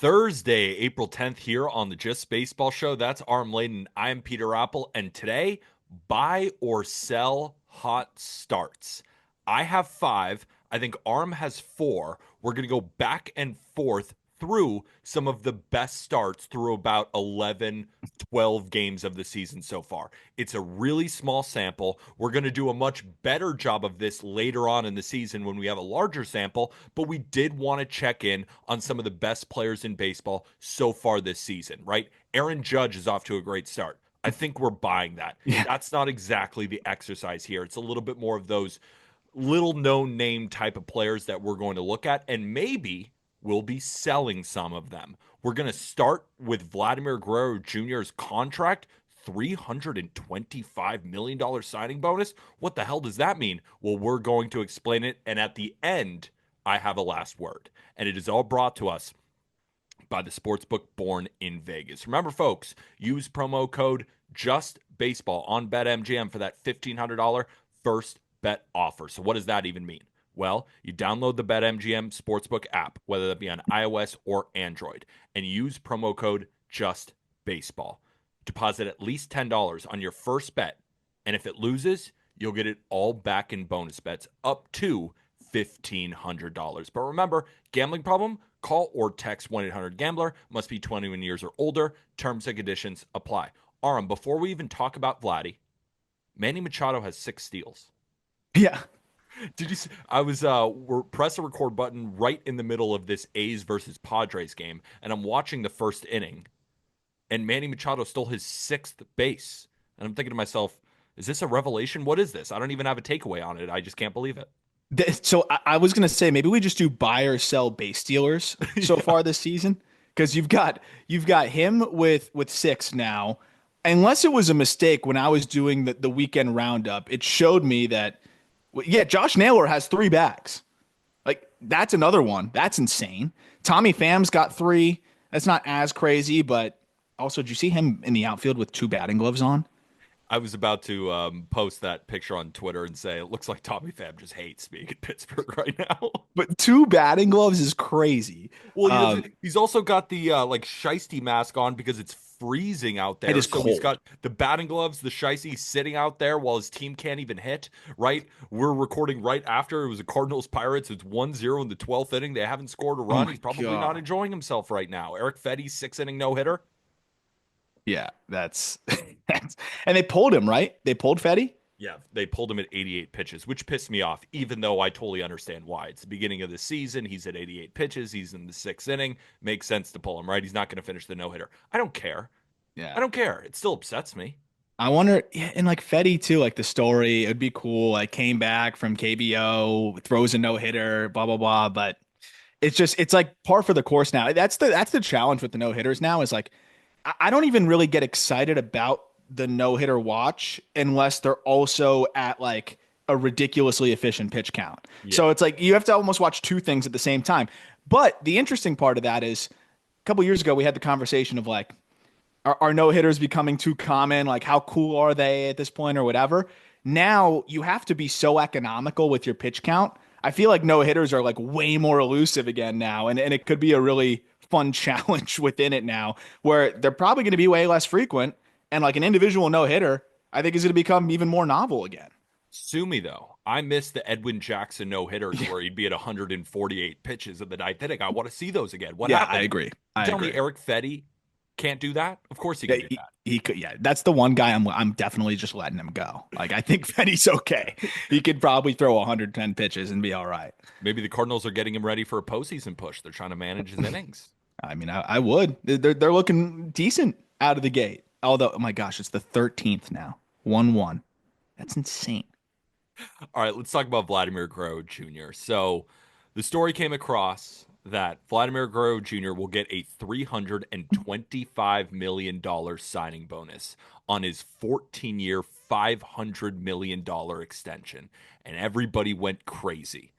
Thursday, April 10th, here on the Just Baseball Show. That's Aram and I am Peter Apple. And today, buy or sell hot starts. I have five. I think Aram has four. We're going to go back and forth through some of the best starts through about 11, 12 games of the season so far. It's a really small sample. We're going to do a much better job of this later on in the season when we have a larger sample, but we did want to check in on some of the best players in baseball so far this season, right? Aaron Judge is off to a great start. I think we're buying that. Yeah. That's not exactly the exercise here. It's a little bit more of those little known name type of players that we're going to look at, and maybe we'll be selling some of them. We're going to start with Vladimir Guerrero Jr.'s contract. $325 million signing bonus. What the hell does that mean? Well, we're going to explain it. And at the end, I have a last word. And it is all brought to us by the sportsbook Born in Vegas. Remember, folks, use promo code JUSTBASEBALL on BetMGM for that $1,500 first bet offer. So what does that even mean? Well, you download the BetMGM Sportsbook app, whether that be on iOS or Android, and use promo code JUSTBASEBALL. Deposit at least $10 on your first bet, and if it loses, you'll get it all back in bonus bets up to $1,500. But remember, gambling problem? Call or text 1-800-GAMBLER. Must be 21 years or older. Terms and conditions apply. Aram, before we even talk about Vladdy, Manny Machado has 6 steals. Yeah. Did you see? I was press a record button right in the middle of this A's versus Padres game, and I'm watching the first inning, and Manny Machado stole his 6th base. And I'm thinking to myself, is this a revelation? What is this? I don't even have a takeaway on it. I just can't believe it. So I was gonna say maybe we just do buy or sell base stealers so Yeah. far this season because you've got him with 6 now. Unless it was a mistake when I was doing the weekend roundup, it showed me that yeah, Josh Naylor has 3 bags. Like that's another one. That's insane. Tommy Pham's got 3. That's not as crazy, but also, did you see him in the outfield with 2 batting gloves on? I was about to post that picture on Twitter and say, it looks like Tommy Pham just hates being in Pittsburgh right now. But 2 batting gloves is crazy. Well, he Um, doesn't, he's also got the like shiesty mask on because it's freezing out it there. is So he's cold. got the batting gloves, the shiesty sitting out there while his team can't even hit, right? We're recording right after it was a Cardinals Pirates. It's 1-0 in the 12th inning. They haven't scored a Oh run. my He's probably not God. enjoying himself right now. Eric Fetty's 6 inning no hitter. Yeah, that's that's and they pulled him, right? They pulled Fetty. Yeah, they pulled him at 88 pitches, which pissed me off, even though I totally understand why. It's the beginning of the season. He's at 88 pitches. He's in the 6th inning. Makes sense to pull him, right? He's not going to finish the no hitter. I don't care. I Yeah. don't care. It still upsets me. I wonder, yeah, and like Fetty too, like the story, it'd be cool. Like came back from KBO, throws a no hitter, blah blah blah. But it's like par for the course now. That's the challenge with the no hitters now is like I don't even really get excited about the no hitter watch unless they're also at like a ridiculously efficient pitch count. Yeah. So it's like you have to almost watch 2 things at the same time. But the interesting part of that is a couple years ago we had the conversation of like are no hitters becoming too common? Like, how cool are they at this point, or whatever? Now you have to be so economical with your pitch count. I feel like no hitters are like way more elusive again now, and it could be a really fun challenge within it now, where they're probably going to be way less frequent, and like an individual no hitter, I think is going to become even more novel again. Sue me, though. I miss the Edwin Jackson no hitters where he'd be at 148 pitches in the 9th inning. I want to see those again. What Yeah, I happened? agree. You I tell me agree. Eric Fetty can't do that? Of course he Yeah, can do that. he could. Yeah, that's the one guy I'm definitely just letting him go. Like I think Fetty's okay. He could probably throw 110 pitches and be all right. Maybe the Cardinals are getting him ready for a postseason push. They're trying to manage his innings. I mean, I would. They're looking decent out of the gate. Although, oh my gosh, it's the 13th now. 1-1. That's insane. All right, let's talk about Vladimir Guerrero Jr. So the story came across that Vladimir Guerrero Jr. will get a $325 million signing bonus on his 14-year, $500 million extension. And everybody went crazy.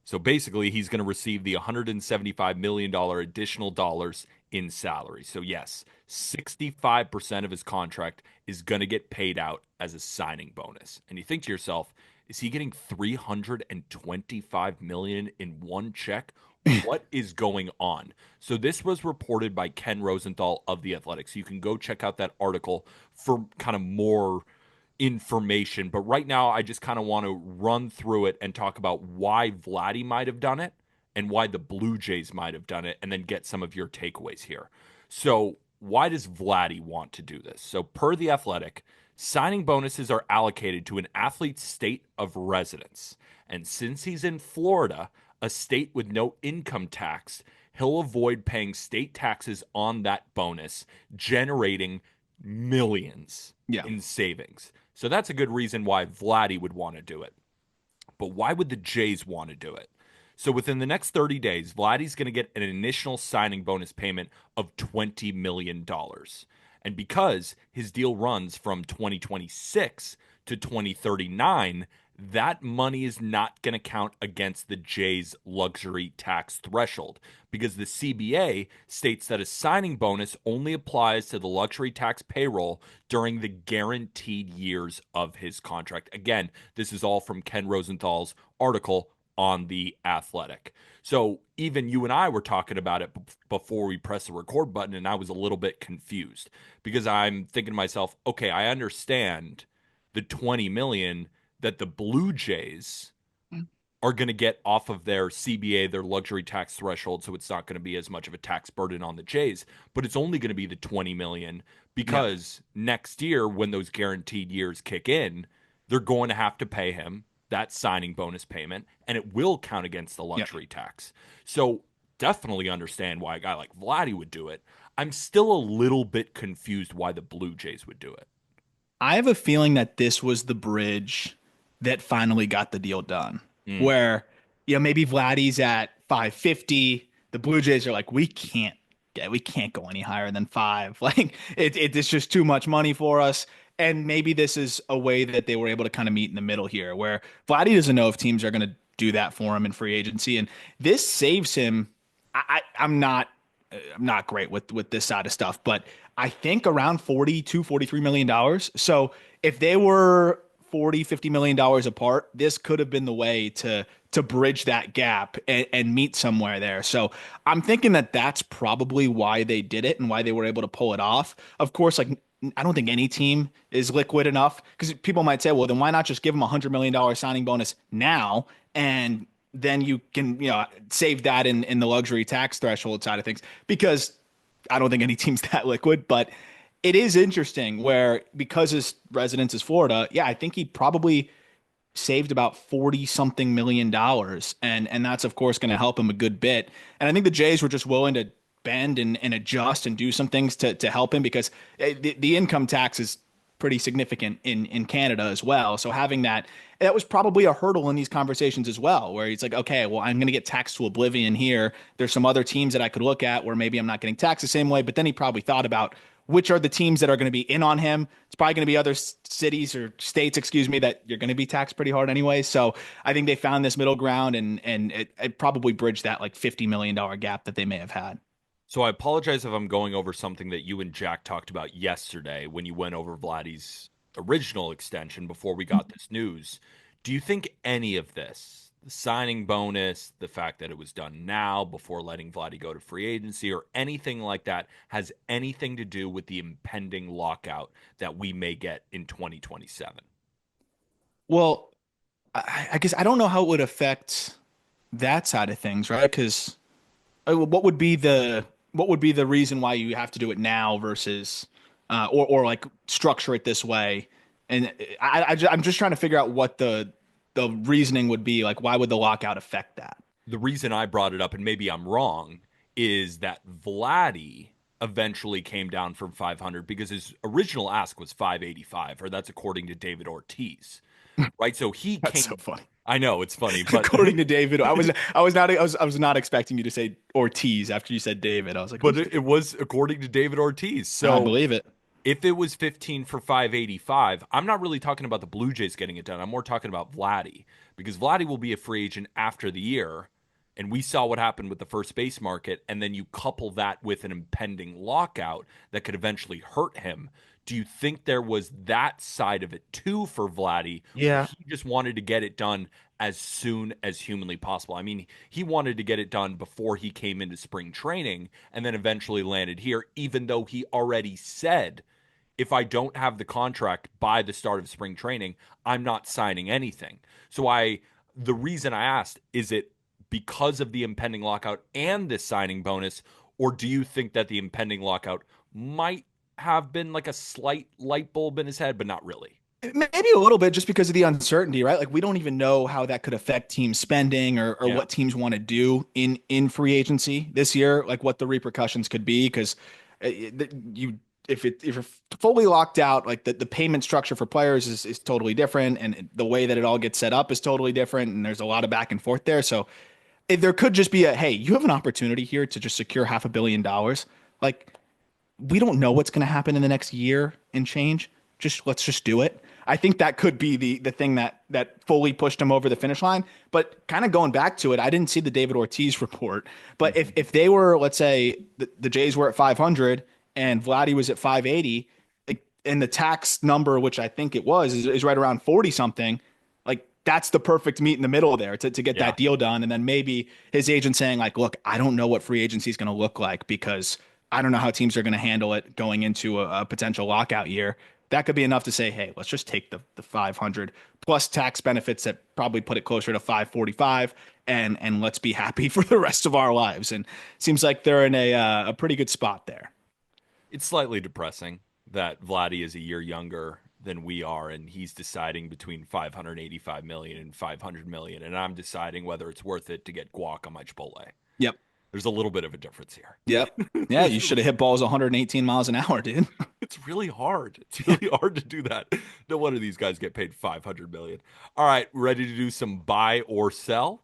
So basically, he's going to receive the $175 million additional dollars in salary. So, yes, 65% of his contract is going to get paid out as a signing bonus. And you think to yourself, is he getting $325 million in one check? What is going on? So this was reported by Ken Rosenthal of The Athletic. So you can go check out that article for kind of more information. But right now, I just kind of want to run through it and talk about why Vladdy might have done it and why the Blue Jays might have done it, and then get some of your takeaways here. So why does Vladdy want to do this? So per The Athletic, signing bonuses are allocated to an athlete's state of residence. And since he's in Florida, a state with no income tax, he'll avoid paying state taxes on that bonus, generating millions Yeah. in savings. So that's a good reason why Vladdy would want to do it. But why would the Jays want to do it? So within the next 30 days, Vladdy's going to get an initial signing bonus payment of $20 million. And because his deal runs from 2026 to 2039, that money is not going to count against the Jays' luxury tax threshold because the CBA states that a signing bonus only applies to the luxury tax payroll during the guaranteed years of his contract. Again, this is all from Ken Rosenthal's article on The Athletic. So even you and I were talking about it before we pressed the record button, and I was a little bit confused because I'm thinking to myself, okay, I understand the 20 million that the Blue Jays are going to get off of their CBA, their luxury tax threshold, so it's not going to be as much of a tax burden on the Jays, but it's only going to be the 20 million because next year when those guaranteed years kick in, they're going to have to pay him that signing bonus payment and it will count against the luxury tax. So definitely understand why a guy like Vladdy would do it. I'm still a little bit confused why the Blue Jays would do it. I have a feeling that this was the bridge that finally got the deal done. Mm. Where, maybe Vladdy's at 550. The Blue Jays are like, we can't go any higher than five. Like it's just too much money for us. And maybe this is a way that they were able to kind of meet in the middle here, where Vladdy doesn't know if teams are going to do that for him in free agency, and this saves him. I'm not great with this side of stuff, but I think around 42, $43 million. So if they were 40, $50 million apart, this could have been the way to bridge that gap and meet somewhere there. So I'm thinking that that's probably why they did it and why they were able to pull it off. Of course, like I don't think any team is liquid enough because people might say, well, then why not just give him $100 million signing bonus now and then you can, save that in the luxury tax threshold side of things, because I don't think any team's that liquid, but it is interesting where because his residence is Florida, yeah, I think he probably saved about 40 something $1 million. And that's of course going to help him a good bit. And I think the Jays were just willing to bend and adjust and do some things to help him because the income tax is pretty significant in Canada as well. So having that was probably a hurdle in these conversations as well, where he's like, okay, well, I'm going to get taxed to oblivion here. There's some other teams that I could look at where maybe I'm not getting taxed the same way. But then he probably thought about which are the teams that are going to be in on him. It's probably going to be other cities or states, excuse me, that you're going to be taxed pretty hard anyway. So I think they found this middle ground and it probably bridged that like $50 million gap that they may have had. So I apologize if I'm going over something that you and Jack talked about yesterday when you went over Vladdy's original extension before we got this news. Do you think any of this, the signing bonus, the fact that it was done now before letting Vladdy go to free agency or anything like that, has anything to do with the impending lockout that we may get in 2027? Well, I guess I don't know how it would affect that side of things, right? Because what would be the reason why you have to do it now versus or like structure it this way? And I'm just trying to figure out what the reasoning would be. Like, why would the lockout affect that? The reason I brought it up, and maybe I'm wrong, is that Vladdy eventually came down from 500 because his original ask was 585, or that's according to David Ortiz, right? So he That's came. so funny. I know it's funny, but According to David, I was not expecting you to say Ortiz after you said David. I was like, but it was according to David Ortiz. I So believe it. if it was 15 for 585, I'm not really talking about the Blue Jays getting it done. I'm more talking about Vladdy because Vladdy will be a free agent after the year. And we saw what happened with the first base market. And then you couple that with an impending lockout that could eventually hurt him. Do you think there was that side of it too for Vladdy, where Yeah. he just wanted to get it done as soon as humanly possible. I mean, he wanted to get it done before he came into spring training and then eventually landed here, even though he already said, if I don't have the contract by the start of spring training, I'm not signing anything. So the reason I asked, is it because of the impending lockout and this signing bonus, or do you think that the impending lockout might have been like a slight light bulb in his head, but not really? Maybe a little bit just because of the uncertainty, right? Like we don't even know how that could affect team spending or Yeah. what teams want to do in free agency this year, like what the repercussions could be. Because you if you're fully locked out, like the payment structure for players is totally different, and the way that it all gets set up is totally different, and there's a lot of back and forth there. So there could just be a hey, you have an opportunity here to just secure $500 million. Like we don't know what's going to happen in the next year and change. Just let's just do it. I think that could be the thing that fully pushed him over the finish line. But kind of going back to it, I didn't see the David Ortiz report. But if they were, let's say the Jays were at 500 and Vladdy was at 580, and the tax number, which I think it was, is right around 40 something, like that's the perfect meet in the middle there to get Yeah. that deal done. And then maybe his agent saying like, look, I don't know what free agency is going to look like because I don't know how teams are going to handle it going into a potential lockout year. That could be enough to say, hey, let's just take the 500 plus tax benefits that probably put it closer to 545 and let's be happy for the rest of our lives. And seems like they're in a pretty good spot there. It's slightly depressing that Vladdy is a year younger than we are, and he's deciding between 585 million and 500 million, and I'm deciding whether it's worth it to get guac on my Chipotle. Yep. There's a little bit of a difference here. Yep. Yeah, you should have hit balls 118 miles an hour, dude. It's really hard. It's really hard to do that. No wonder these guys get paid 500 million. All right, ready to do some buy or sell?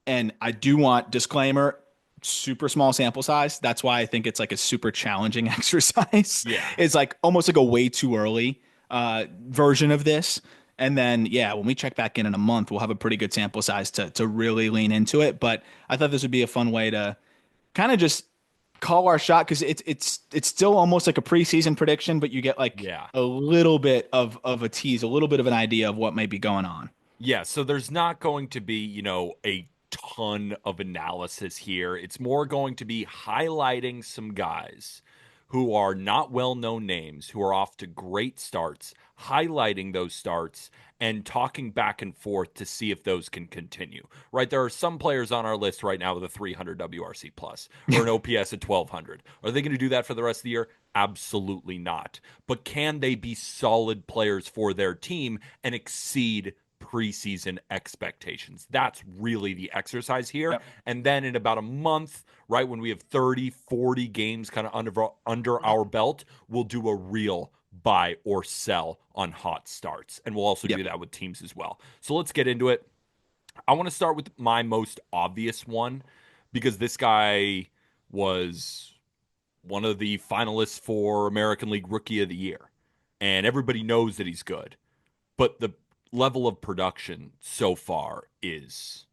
And I do want disclaimer, super small sample size. That's why I think it's like a super challenging exercise. Yeah. It's like almost like a way too early version of this. And then, yeah, when we check back in a month, we'll have a pretty good sample size to really lean into it. But I thought this would be a fun way to kind of just call our shot because it's still almost like a preseason prediction, but you get like Yeah. a little bit of a tease, a little bit of an idea of what may be going on. Yeah, so there's not going to be, a ton of analysis here. It's more going to be highlighting some guys who are not well-known names, who are off to great starts, highlighting those starts and talking back and forth to see if those can continue. Right? There are some players on our list right now with a 300 WRC plus or an OPS at 1200. Are they going to do that for the rest of the year? Absolutely not. But can they be solid players for their team and exceed preseason expectations? That's really the exercise here. Yep. And then in about a month, right, when we have 30, 40 games kind of under our belt, we'll do a real buy or sell on hot starts. And we'll also Yep. do that with teams as well. So let's get into it. I want to start with my most obvious one because this guy was one of the finalists for American League Rookie of the Year. And everybody knows that he's good. But the level of production so far is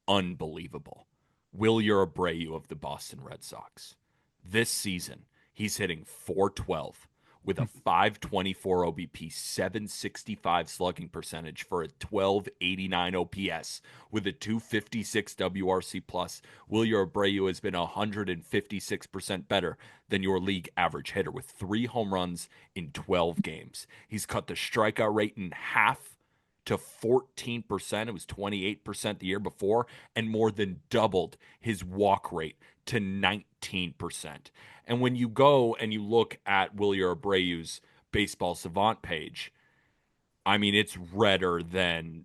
unbelievable. Wilyer Abreu of the Boston Red Sox. This season, he's hitting 412 with a 524 OBP, 765 slugging percentage for a 1289 OPS with a 256 WRC plus. Wilyer Abreu has been 156% better than your league average hitter with 3 home runs in 12 games. He's cut the strikeout rate in half to 14%. It was 28% the year before, and more than doubled his walk rate to 19%. And when you go and you look at Wilyer Abreu's Baseball Savant page, I mean, it's redder than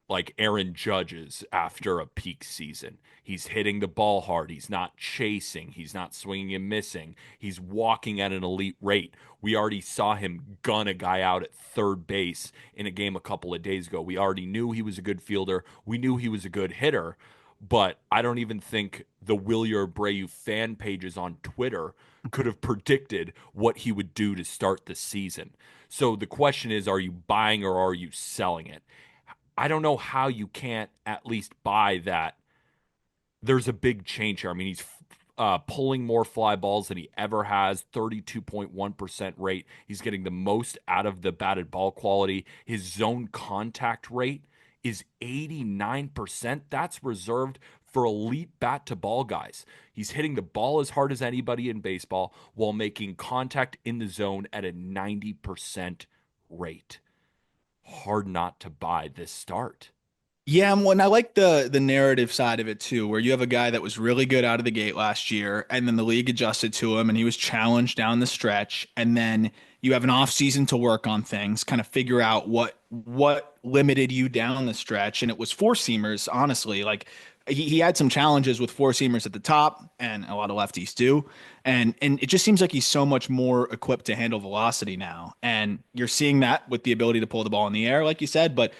like Aaron Judge's after a peak season. He's hitting the ball hard. He's not chasing. He's not swinging and missing. He's walking at an elite rate. We already saw him gun a guy out at third base in a game a couple of days ago. We already knew he was a good fielder. We knew he was a good hitter. But I don't even think the Wilyer Abreu fan pages on Twitter could have predicted what he would do to start the season. So the question is, are you buying or are you selling it? I don't know how you can't at least buy that there's a big change here. I mean, he's pulling more fly balls than he ever has, 32.1% rate. He's getting the most out of the batted ball quality. His zone contact rate is 89%. That's reserved for elite bat to ball guys. He's hitting the ball as hard as anybody in baseball while making contact in the zone at a 90% rate. Hard not to buy this start. Yeah, and I like the narrative side of it too, where you have a guy that was really good out of the gate last year, and then the league adjusted to him, and he was challenged down the stretch, and then you have an off season to work on things, kind of figure out what limited you down the stretch, and it was four seamers, honestly. Like he had some challenges with four seamers at the top, and a lot of lefties do, and it just seems like he's so much more equipped to handle velocity now, and you're seeing that with the ability to pull the ball in the air, like you said, but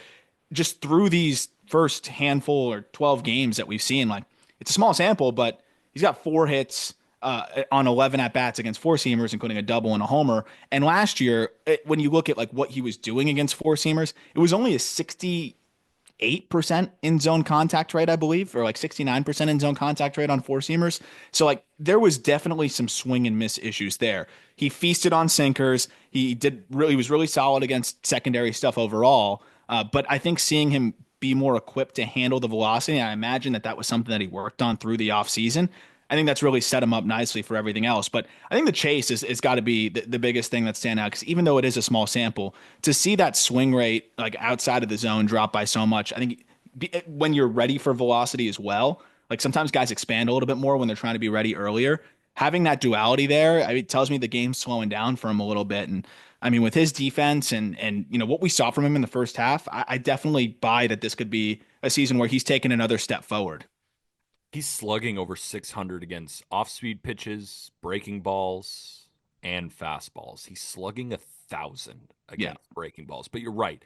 just through these first handful or 12 games that we've seen, like it's a small sample, but he's got 4 hits on 11 at bats against four seamers, including a double and a homer. And last year, when you look at like what he was doing against four seamers, it was only a 68% in zone contact rate, I believe, or like 69% in zone contact rate on four seamers. So like there was definitely some swing and miss issues there. He feasted on sinkers. He was really solid against secondary stuff overall. But I think seeing him be more equipped to handle the velocity, I imagine that was something that he worked on through the offseason. I think that's really set him up nicely for everything else. But I think the chase is got to be the biggest thing that's standing out, because even though it is a small sample, to see that swing rate like outside of the zone drop by so much, I think when you're ready for velocity as well, like sometimes guys expand a little bit more when they're trying to be ready earlier. Having that duality there, it tells me the game's slowing down for him a little bit. And I mean, with his defense and what we saw from him in the first half, I definitely buy that this could be a season where he's taken another step forward. He's slugging over 600 against off-speed pitches, breaking balls, and fastballs. He's slugging 1,000 Yeah. against breaking balls. But you're right.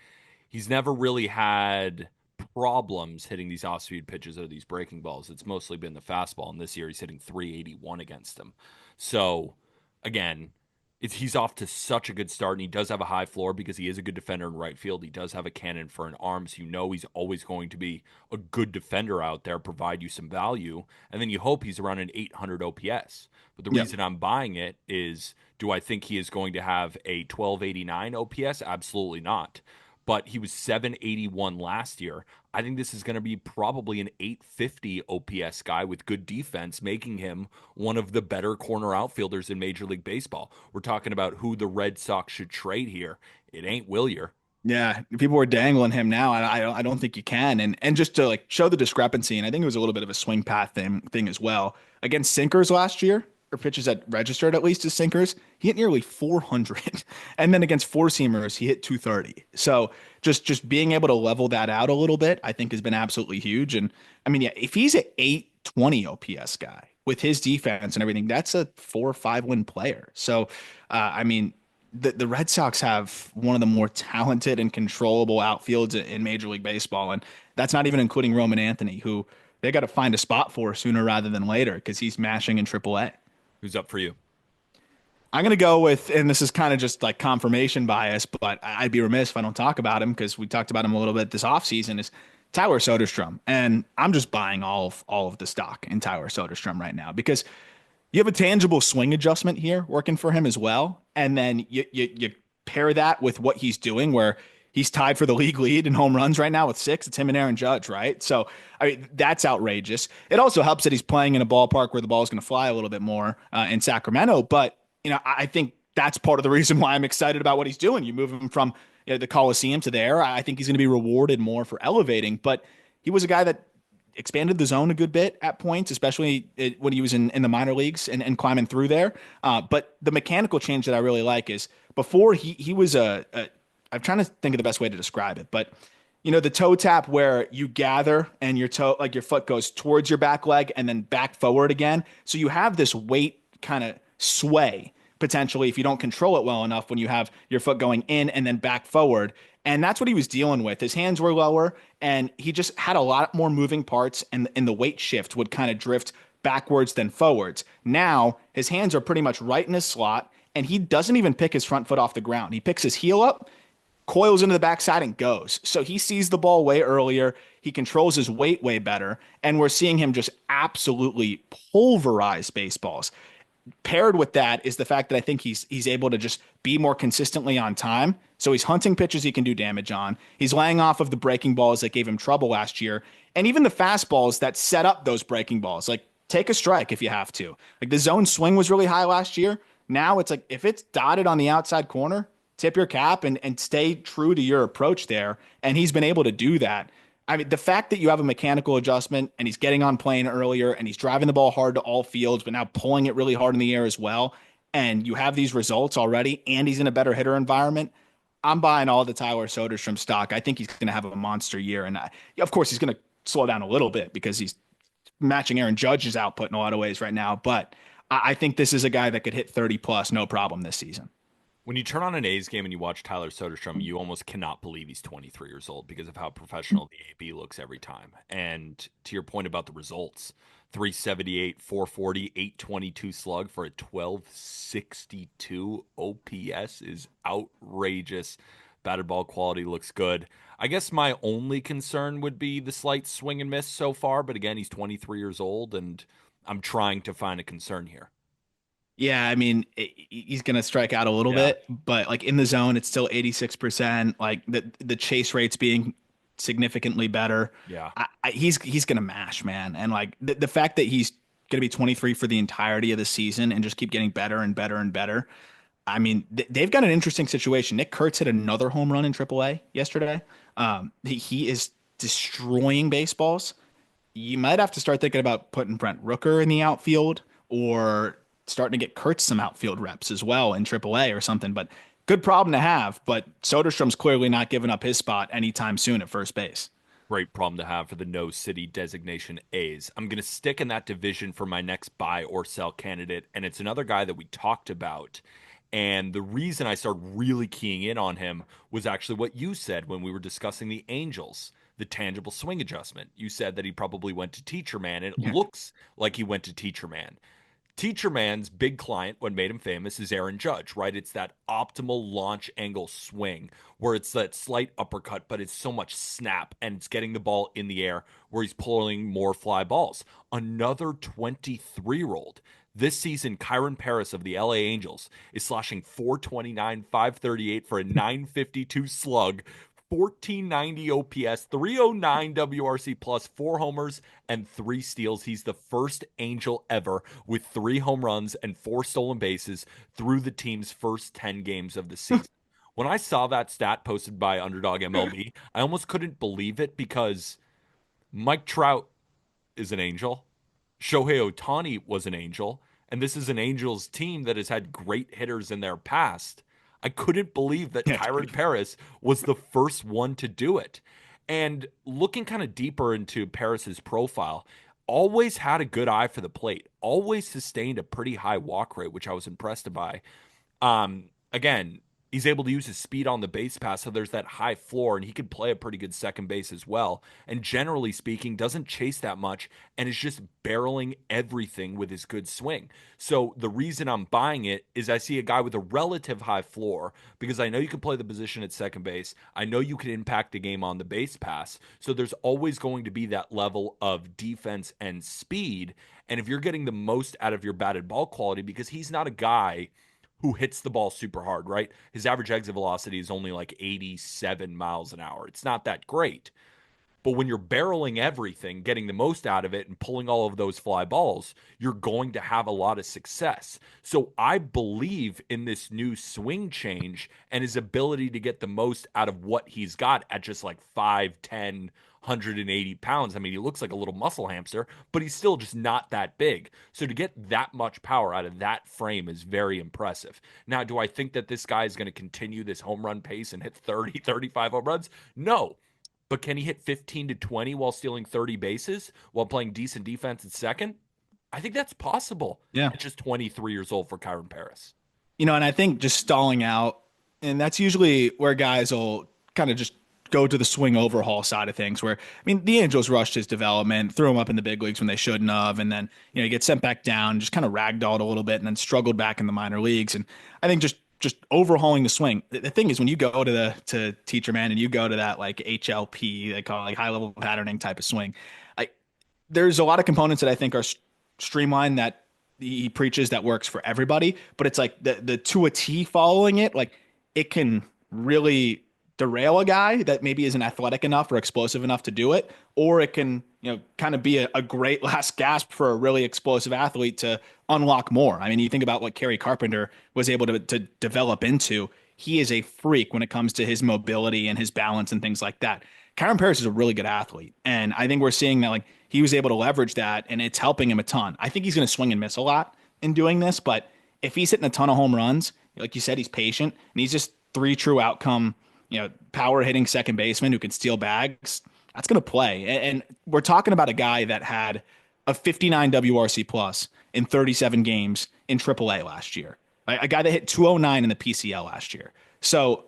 He's never really had problems hitting these off-speed pitches or these breaking balls. It's mostly been the fastball, and this year he's hitting 381 against them. So, again, he's off to such a good start, and he does have a high floor because he is a good defender in right field. He does have a cannon for an arm, so he's always going to be a good defender out there, provide you some value, and then you hope he's around an 800 OPS. But the Yep. reason I'm buying it is, do I think he is going to have a 1289 OPS? Absolutely not. But he was 781 last year. I think this is going to be probably an 850 OPS guy with good defense, making him one of the better corner outfielders in Major League Baseball. We're talking about who the Red Sox should trade here. It ain't Wilyer. Yeah, people are dangling him now. I don't think you can. And just to like show the discrepancy, and I think it was a little bit of a swing path thing as well. Against sinkers last year, or pitches that registered at least as sinkers, he hit nearly 400. And then against four seamers, he hit 230. So just being able to level that out a little bit, I think has been absolutely huge. And I mean, yeah, if he's an 820 OPS guy with his defense and everything, that's a 4 or 5 win player. So I mean, the Red Sox have one of the more talented and controllable outfields in Major League Baseball. And that's not even including Roman Anthony, who they got to find a spot for sooner rather than later because he's mashing in AAA. Who's up for you? I'm going to go with, and this is kind of just like confirmation bias, but I'd be remiss if I don't talk about him because we talked about him a little bit this offseason, is Tyler Soderstrom. And I'm just buying all of the stock in Tyler Soderstrom right now because you have a tangible swing adjustment here working for him as well. And then you pair that with what he's doing, where he's tied for the league lead in home runs right now with 6. It's him and Aaron Judge, right? So, I mean, that's outrageous. It also helps that he's playing in a ballpark where the ball is going to fly a little bit more in Sacramento. But, I think that's part of the reason why I'm excited about what he's doing. You move him from the Coliseum to there. I think he's going to be rewarded more for elevating. But he was a guy that expanded the zone a good bit at points, especially when he was in the minor leagues and climbing through there. But the mechanical change that I really like is before he was I'm trying to think of the best way to describe it, but the toe tap where you gather and your toe, like your foot goes towards your back leg and then back forward again. So you have this weight kind of sway potentially if you don't control it well enough when you have your foot going in and then back forward. And that's what he was dealing with. His hands were lower and he just had a lot more moving parts, and the weight shift would kind of drift backwards than forwards. Now his hands are pretty much right in his slot and he doesn't even pick his front foot off the ground. He picks his heel up, coils into the backside and goes. So he sees the ball way earlier. He controls his weight way better. And we're seeing him just absolutely pulverize baseballs. Paired with that is the fact that I think he's able to just be more consistently on time. So he's hunting pitches he can do damage on. He's laying off of the breaking balls that gave him trouble last year, and even the fastballs that set up those breaking balls. Like take a strike if you have to. Like the zone swing was really high last year. Now it's like if it's dotted on the outside corner, tip your cap and stay true to your approach there. And he's been able to do that. I mean, the fact that you have a mechanical adjustment and he's getting on plane earlier and he's driving the ball hard to all fields, but now pulling it really hard in the air as well. And you have these results already, and he's in a better hitter environment. I'm buying all the Tyler Soderstrom stock. I think he's going to have a monster year. And of course, he's going to slow down a little bit because he's matching Aaron Judge's output in a lot of ways right now. But I think this is a guy that could hit 30 plus, no problem this season. When you turn on an A's game and you watch Tyler Soderstrom, you almost cannot believe he's 23 years old because of how professional the AB looks every time. And to your point about the results, 378, 440, 822 slug for a 1262 OPS is outrageous. Batted ball quality looks good. I guess my only concern would be the slight swing and miss so far, but again, he's 23 years old, and I'm trying to find a concern here. Yeah, I mean, he's going to strike out a little Yeah. bit, but like in the zone, it's still 86%. Like the chase rates being significantly better. Yeah. He's going to mash, man. And like the fact that he's going to be 23 for the entirety of the season and just keep getting better and better and better. I mean, they've got an interesting situation. Nick Kurtz hit another home run in AAA yesterday. He is destroying baseballs. You might have to start thinking about putting Brent Rooker in the outfield or starting to get Kurtz some outfield reps as well in AAA or something. But good problem to have. But Soderstrom's clearly not giving up his spot anytime soon at first base. Great problem to have for the no city designation A's. I'm going to stick in that division for my next buy or sell candidate, and it's another guy that we talked about. And the reason I started really keying in on him was actually what you said when we were discussing the Angels, the tangible swing adjustment. You said that he probably went to Teacher Man, and it Yeah. looks like he went to Teacher Man. Teacher Man's big client, what made him famous, is Aaron Judge, right? It's that optimal launch angle swing where it's that slight uppercut, but it's so much snap and it's getting the ball in the air where he's pulling more fly balls. Another 23-year-old. This season, Kyren Paris of the LA Angels is slashing 429, 538 for a 952 slug, 1490 OPS, 309 WRC plus, 4 homers, and 3 steals. He's the first Angel ever with 3 home runs and 4 stolen bases through the team's first 10 games of the season. When I saw that stat posted by Underdog MLB, I almost couldn't believe it because Mike Trout is an Angel. Shohei Ohtani was an Angel. And this is an Angels team that has had great hitters in their past. I couldn't believe that Yeah, it's Kyren pretty. Paris was the first one to do it. And looking kind of deeper into Paris's profile, always had a good eye for the plate, always sustained a pretty high walk rate, which I was impressed by. Again, he's able to use his speed on the base pass, so there's that high floor, and he could play a pretty good second base as well. And generally speaking, doesn't chase that much and is just barreling everything with his good swing. So the reason I'm buying it is I see a guy with a relative high floor because I know you can play the position at second base. I know you can impact the game on the base pass. So there's always going to be that level of defense and speed. And if you're getting the most out of your batted ball quality, because he's not a guy who hits the ball super hard, right? His average exit velocity is only like 87 miles an hour. It's not that great. But when you're barreling everything, getting the most out of it, and pulling all of those fly balls, you're going to have a lot of success. So I believe in this new swing change and his ability to get the most out of what he's got at just like 5'10, 180 pounds. I mean, he looks like a little muscle hamster, but he's still just not that big. So to get that much power out of that frame is very impressive. Now, do I think that this guy is going to continue this home run pace and hit 30, 35 home runs? No. But can he hit 15 to 20 while stealing 30 bases while playing decent defense at second? I think that's possible. Yeah. It's just 23 years old for Kyren Paris. And I think just stalling out, and that's usually where guys will kind of just go to the swing overhaul side of things. Where, I mean, the Angels rushed his development, threw him up in the big leagues when they shouldn't have, and then, he gets sent back down, just kind of ragdolled a little bit, and then struggled back in the minor leagues. And I think just overhauling the swing. The thing is, when you go to Teacher Man and you go to that like HLP, they call it like high level patterning type of swing, I there's a lot of components that I think are streamlined that he preaches that works for everybody, but it's like the to a T following it, like it can really derail a guy that maybe isn't athletic enough or explosive enough to do it, or it can, kind of be a great last gasp for a really explosive athlete to unlock more. I mean, you think about what Kerry Carpenter was able to develop into. He is a freak when it comes to his mobility and his balance and things like that. Kyren Paris is a really good athlete, and I think we're seeing that like he was able to leverage that, and it's helping him a ton. I think he's going to swing and miss a lot in doing this, but if he's hitting a ton of home runs, like you said, he's patient and he's just three true outcome, power hitting second baseman who can steal bags. That's going to play, and we're talking about a guy that had a 59 WRC plus in 37 games in AAA last year, a guy that hit 209 in the PCL last year. So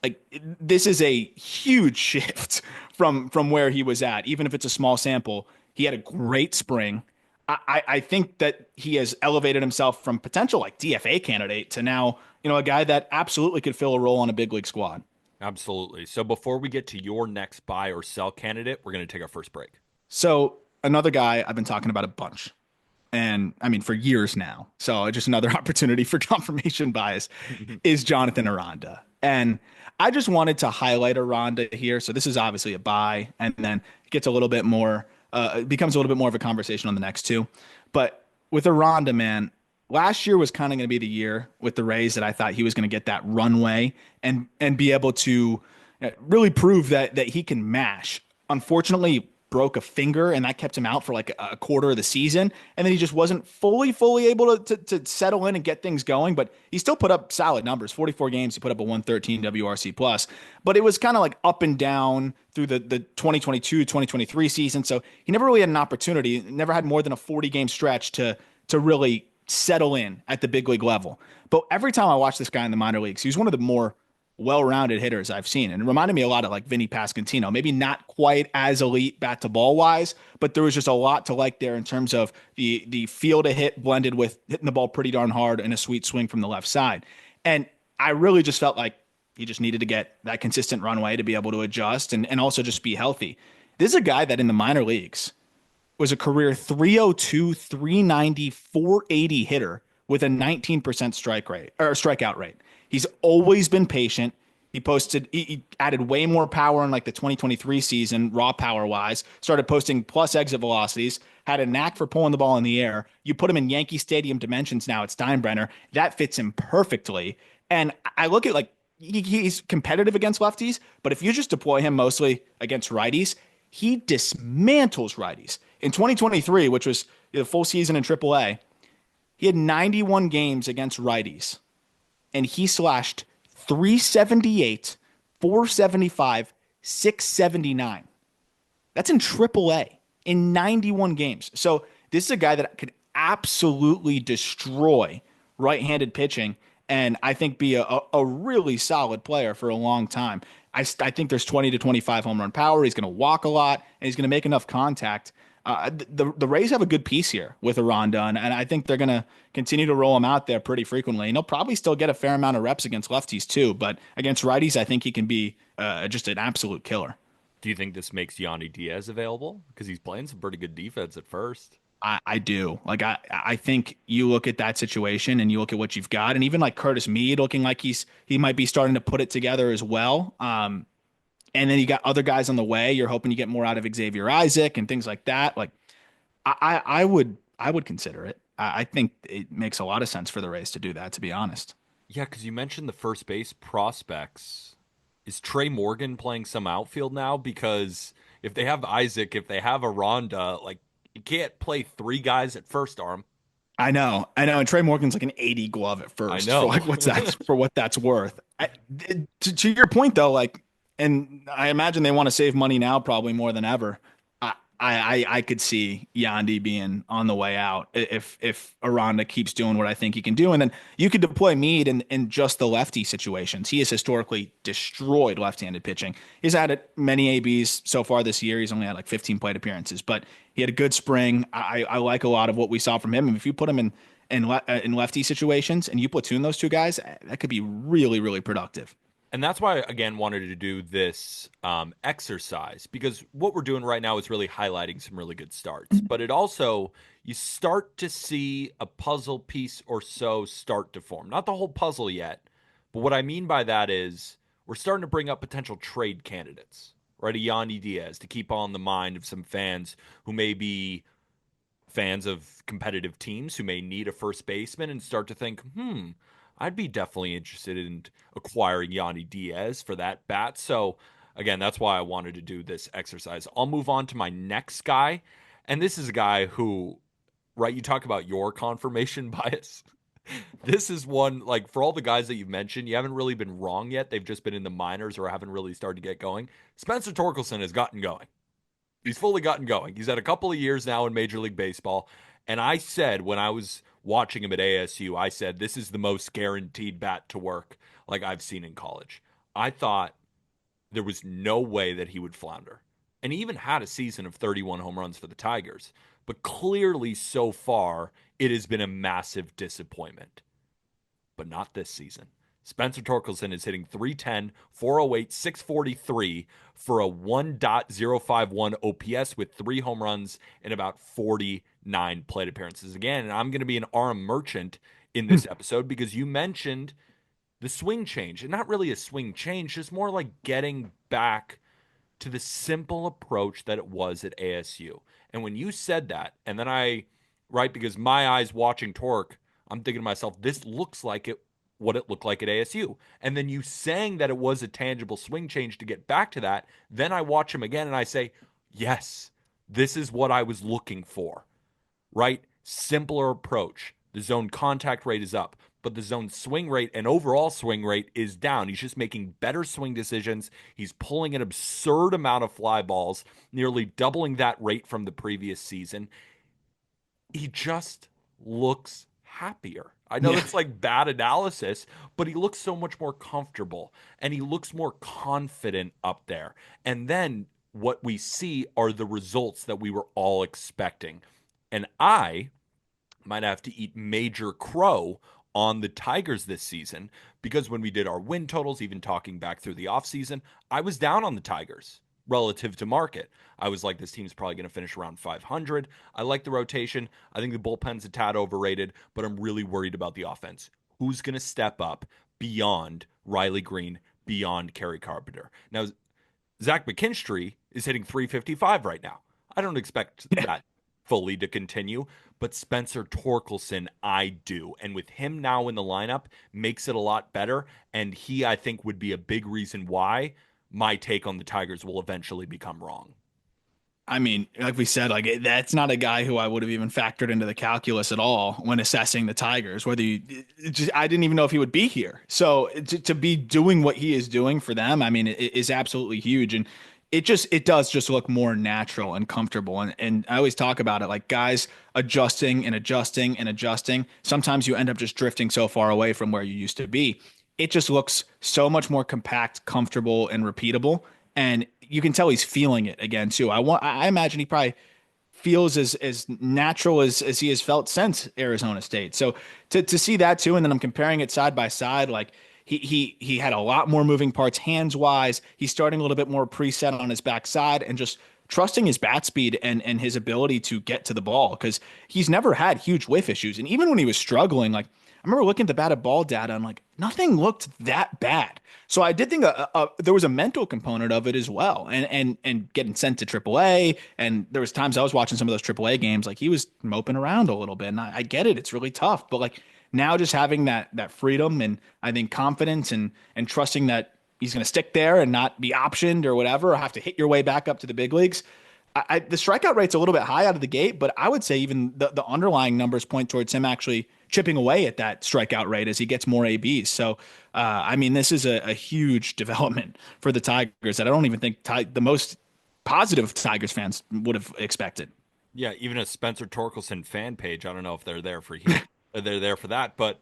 like this is a huge shift from where he was at, even if it's a small sample. He had a great spring. I think that he has elevated himself from potential like DFA candidate to now, a guy that absolutely could fill a role on a big league squad. Absolutely. So before we get to your next buy or sell candidate, we're going to take our first break. So another guy I've been talking about a bunch, and I mean for years now. So just another opportunity for confirmation bias is Jonathan Aranda. And I just wanted to highlight Aranda here. So this is obviously a buy, and then it gets a little bit more, it becomes a little bit more of a conversation on the next two. But with Aranda, man, last year was kind of going to be the year with the Rays that I thought he was going to get that runway and be able to really prove that he can mash. Unfortunately, broke a finger and that kept him out for like a quarter of the season, and then he just wasn't fully able to settle in and get things going. But he still put up solid numbers. 44 games, he put up a 113 WRC plus, but it was kind of like up and down through the 2022-2023 season. So he never really had an opportunity, never had more than a 40 game stretch to really settle in at the big league level. But every time I watch this guy in the minor leagues, he's one of the more well-rounded hitters I've seen. And it reminded me a lot of like Vinny Pasquantino, maybe not quite as elite bat to ball wise, but there was just a lot to like there in terms of the feel to hit blended with hitting the ball pretty darn hard and a sweet swing from the left side. And I really just felt like he just needed to get that consistent runway to be able to adjust and also just be healthy. This is a guy that in the minor leagues was a career 302, 390, 480 hitter with a 19% strike rate or strikeout rate. He's always been patient. He added way more power in like the 2023 season, raw power wise, started posting plus exit velocities, had a knack for pulling the ball in the air. You put him in Yankee Stadium dimensions now at Steinbrenner. That fits him perfectly. And I look at like, he's competitive against lefties, but if you just deploy him mostly against righties, he dismantles righties. In 2023, which was the full season in AAA, he had 91 games against righties, and he slashed 378, 475, 679. That's in AAA in 91 games. So this is a guy that could absolutely destroy right-handed pitching and I think be a really solid player for a long time. I think there's 20 to 25 home run power. He's going to walk a lot, and he's going to make enough contact. The Rays have a good piece here with Aranda, and I think they're going to continue to roll him out there pretty frequently. And he'll probably still get a fair amount of reps against lefties too, but against righties, I think he can be just an absolute killer. Do you think this makes Yandy Diaz available? Because he's playing some pretty good defense at first. I do. Like I think you look at that situation and you look at what you've got, and even like Curtis Mead looking like he might be starting to put it together as well. And then you got other guys on the way. You're hoping you get more out of Xavier Isaac and things like that. Like I would consider it. I think it makes a lot of sense for the Rays to do that, to be honest. Yeah, because you mentioned the first base prospects. Is Trey Morgan playing some outfield now? Because if they have Isaac, if they have Aranda, like you can't play three guys at first arm. I know. And Trey Morgan's like an 80 glove at first. I know. For like what that's worth. To your point though, like, and I imagine they want to save money now, probably more than ever. I could see Yandy being on the way out if Aranda keeps doing what I think he can do. And then you could deploy Mead in just the lefty situations. He has historically destroyed left-handed pitching. He's had many ABs so far this year. He's only had like 15 plate appearances, but he had a good spring. I like a lot of what we saw from him. And if you put him in lefty situations and you platoon those two guys, that could be really, really productive. And that's why I, again, wanted to do this exercise because what we're doing right now is really highlighting some really good starts. But it also, you start to see a puzzle piece or so start to form. Not the whole puzzle yet, but what I mean by that is we're starting to bring up potential trade candidates, right? A Yanni Diaz to keep on the mind of some fans who may be fans of competitive teams who may need a first baseman and start to think, I'd be definitely interested in acquiring Yanni Diaz for that bat. So, again, that's why I wanted to do this exercise. I'll move on to my next guy. And this is a guy who, right, you talk about your confirmation bias. This is one, like, for all the guys that you've mentioned, you haven't really been wrong yet. They've just been in the minors or haven't really started to get going. Spencer Torkelson has gotten going. He's fully gotten going. He's had a couple of years now in Major League Baseball. And I said when I was watching him at ASU, I said, this is the most guaranteed bat to work like I've seen in college. I thought there was no way that he would flounder. And he even had a season of 31 home runs for the Tigers. But clearly, so far, it has been a massive disappointment. But not this season. Spencer Torkelson is hitting 310, 408, 643 for a 1.051 OPS with 3 home runs in about 49 plate appearances. Again, and I'm going to be an Aram merchant in this episode because you mentioned the swing change. And not really a swing change, just more like getting back to the simple approach that it was at ASU. And when you said that, and then right, because my eyes watching Torque, I'm thinking to myself, this looks like what it looked like at ASU. And then you saying that it was a tangible swing change to get back to that, then I watch him again and I say, yes, this is what I was looking for, right? Simpler approach. The zone contact rate is up, but the zone swing rate and overall swing rate is down. He's just making better swing decisions. He's pulling an absurd amount of fly balls, nearly doubling that rate from the previous season. He just looks happier. I know Yeah. that's like bad analysis, but he looks so much more comfortable and he looks more confident up there. And then what we see are the results that we were all expecting. And I might have to eat major crow on the Tigers this season because when we did our win totals, even talking back through the offseason, I was down on the Tigers relative to market. I was like, this team's probably going to finish around 500. I like the rotation. I think the bullpen's a tad overrated, but I'm really worried about the offense. Who's going to step up beyond Riley Green, beyond Kerry Carpenter? Now, Zach McKinstry is hitting 355 right now. I don't expect Yeah. that fully to continue, but Spencer Torkelson, I do. And with him now in the lineup, makes it a lot better. And he, I think, would be a big reason why my take on the Tigers will eventually become wrong. I mean, like we said, that's not a guy who I would have even factored into the calculus at all when assessing the Tigers. I didn't even know if he would be here. So to be doing what he is doing for them, I mean, it is absolutely huge, and it does just look more natural and comfortable. And I always talk about it like guys adjusting and adjusting and adjusting. Sometimes you end up just drifting so far away from where you used to be. It just looks so much more compact, comfortable, and repeatable. And you can tell he's feeling it again too. I imagine he probably feels as natural as he has felt since Arizona State. So to see that too, and then I'm comparing it side by side, like he had a lot more moving parts hands wise. He's starting a little bit more preset on his backside and just trusting his bat speed and his ability to get to the ball because he's never had huge whiff issues. And even when he was struggling, like I remember looking at the batted ball data and like nothing looked that bad. So I did think there was a mental component of it as well, and getting sent to AAA. And there was times I was watching some of those AAA games, like he was moping around a little bit. And I get it; it's really tough. But like now, just having that freedom and I think confidence and trusting that he's going to stick there and not be optioned or whatever, or have to hit your way back up to the big leagues. The strikeout rate's a little bit high out of the gate, but I would say even the underlying numbers point towards him actually chipping away at that strikeout rate as he gets more ABs. So, I mean, this is a huge development for the Tigers that I don't even think the most positive Tigers fans would have expected. Yeah, even a Spencer Torkelson fan page. I don't know if they're there for him. They're there for that, but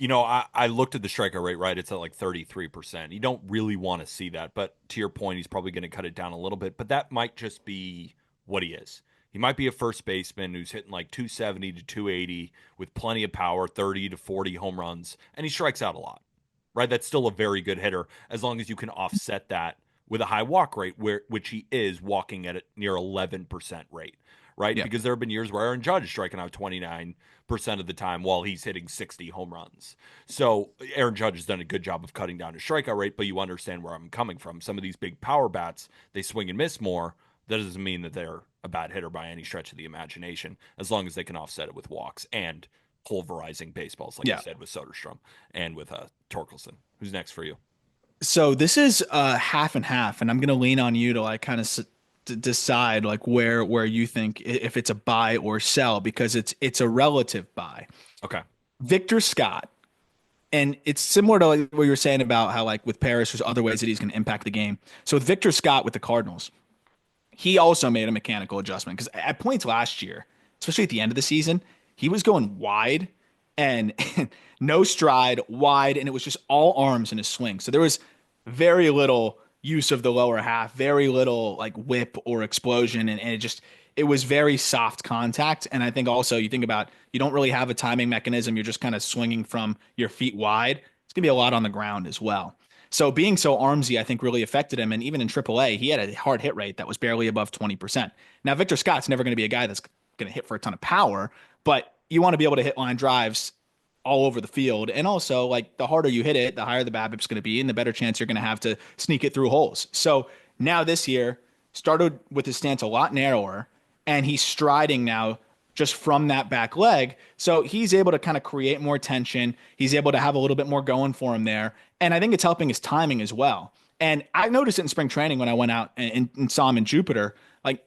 I looked at the strikeout rate, right? It's at like 33%. You don't really want to see that, but to your point, he's probably going to cut it down a little bit, but that might just be what he is. He might be a first baseman who's hitting like 270 to 280 with plenty of power, 30 to 40 home runs, and he strikes out a lot. right? That's still a very good hitter as long as you can offset that with a high walk rate, which he is walking at a near 11% rate, right? Yeah. Because there have been years where Aaron Judge is striking out 29% of the time while he's hitting 60 home runs. So Aaron Judge has done a good job of cutting down his strikeout rate, but you understand where I'm coming from. Some of these big power bats, they swing and miss more. That doesn't mean that they're a bad hitter by any stretch of the imagination, as long as they can offset it with walks and pulverizing baseballs, like you Yeah. said, with Soderstrom and with Torkelson. Who's next for you? So this is half and half, and I'm gonna lean on you to like kind of decide like where you think if it's a buy or sell because it's a relative buy. Okay. Victor Scott, and it's similar to like what you were saying about how like with Paris, there's other ways that he's going to impact the game. So with Victor Scott with the Cardinals, he also made a mechanical adjustment because at points last year, especially at the end of the season, he was going wide and no stride, wide, and it was just all arms in his swing. So there was very little use of the lower half, very little like whip or explosion, and it was very soft contact. And I think also you think about you don't really have a timing mechanism. You're just kind of swinging from your feet wide. It's gonna be a lot on the ground as well. So being so armsy, I think really affected him. And even in AAA, he had a hard hit rate that was barely above 20%. Now, Victor Scott's never going to be a guy that's going to hit for a ton of power, but you want to be able to hit line drives all over the field. And also, like the harder you hit it, the higher the BABIP's going to be, and the better chance you're going to have to sneak it through holes. So now this year started with his stance a lot narrower, and he's striding now just from that back leg. So he's able to kind of create more tension. He's able to have a little bit more going for him there. And I think it's helping his timing as well. And I noticed it in spring training when I went out and saw him in Jupiter, like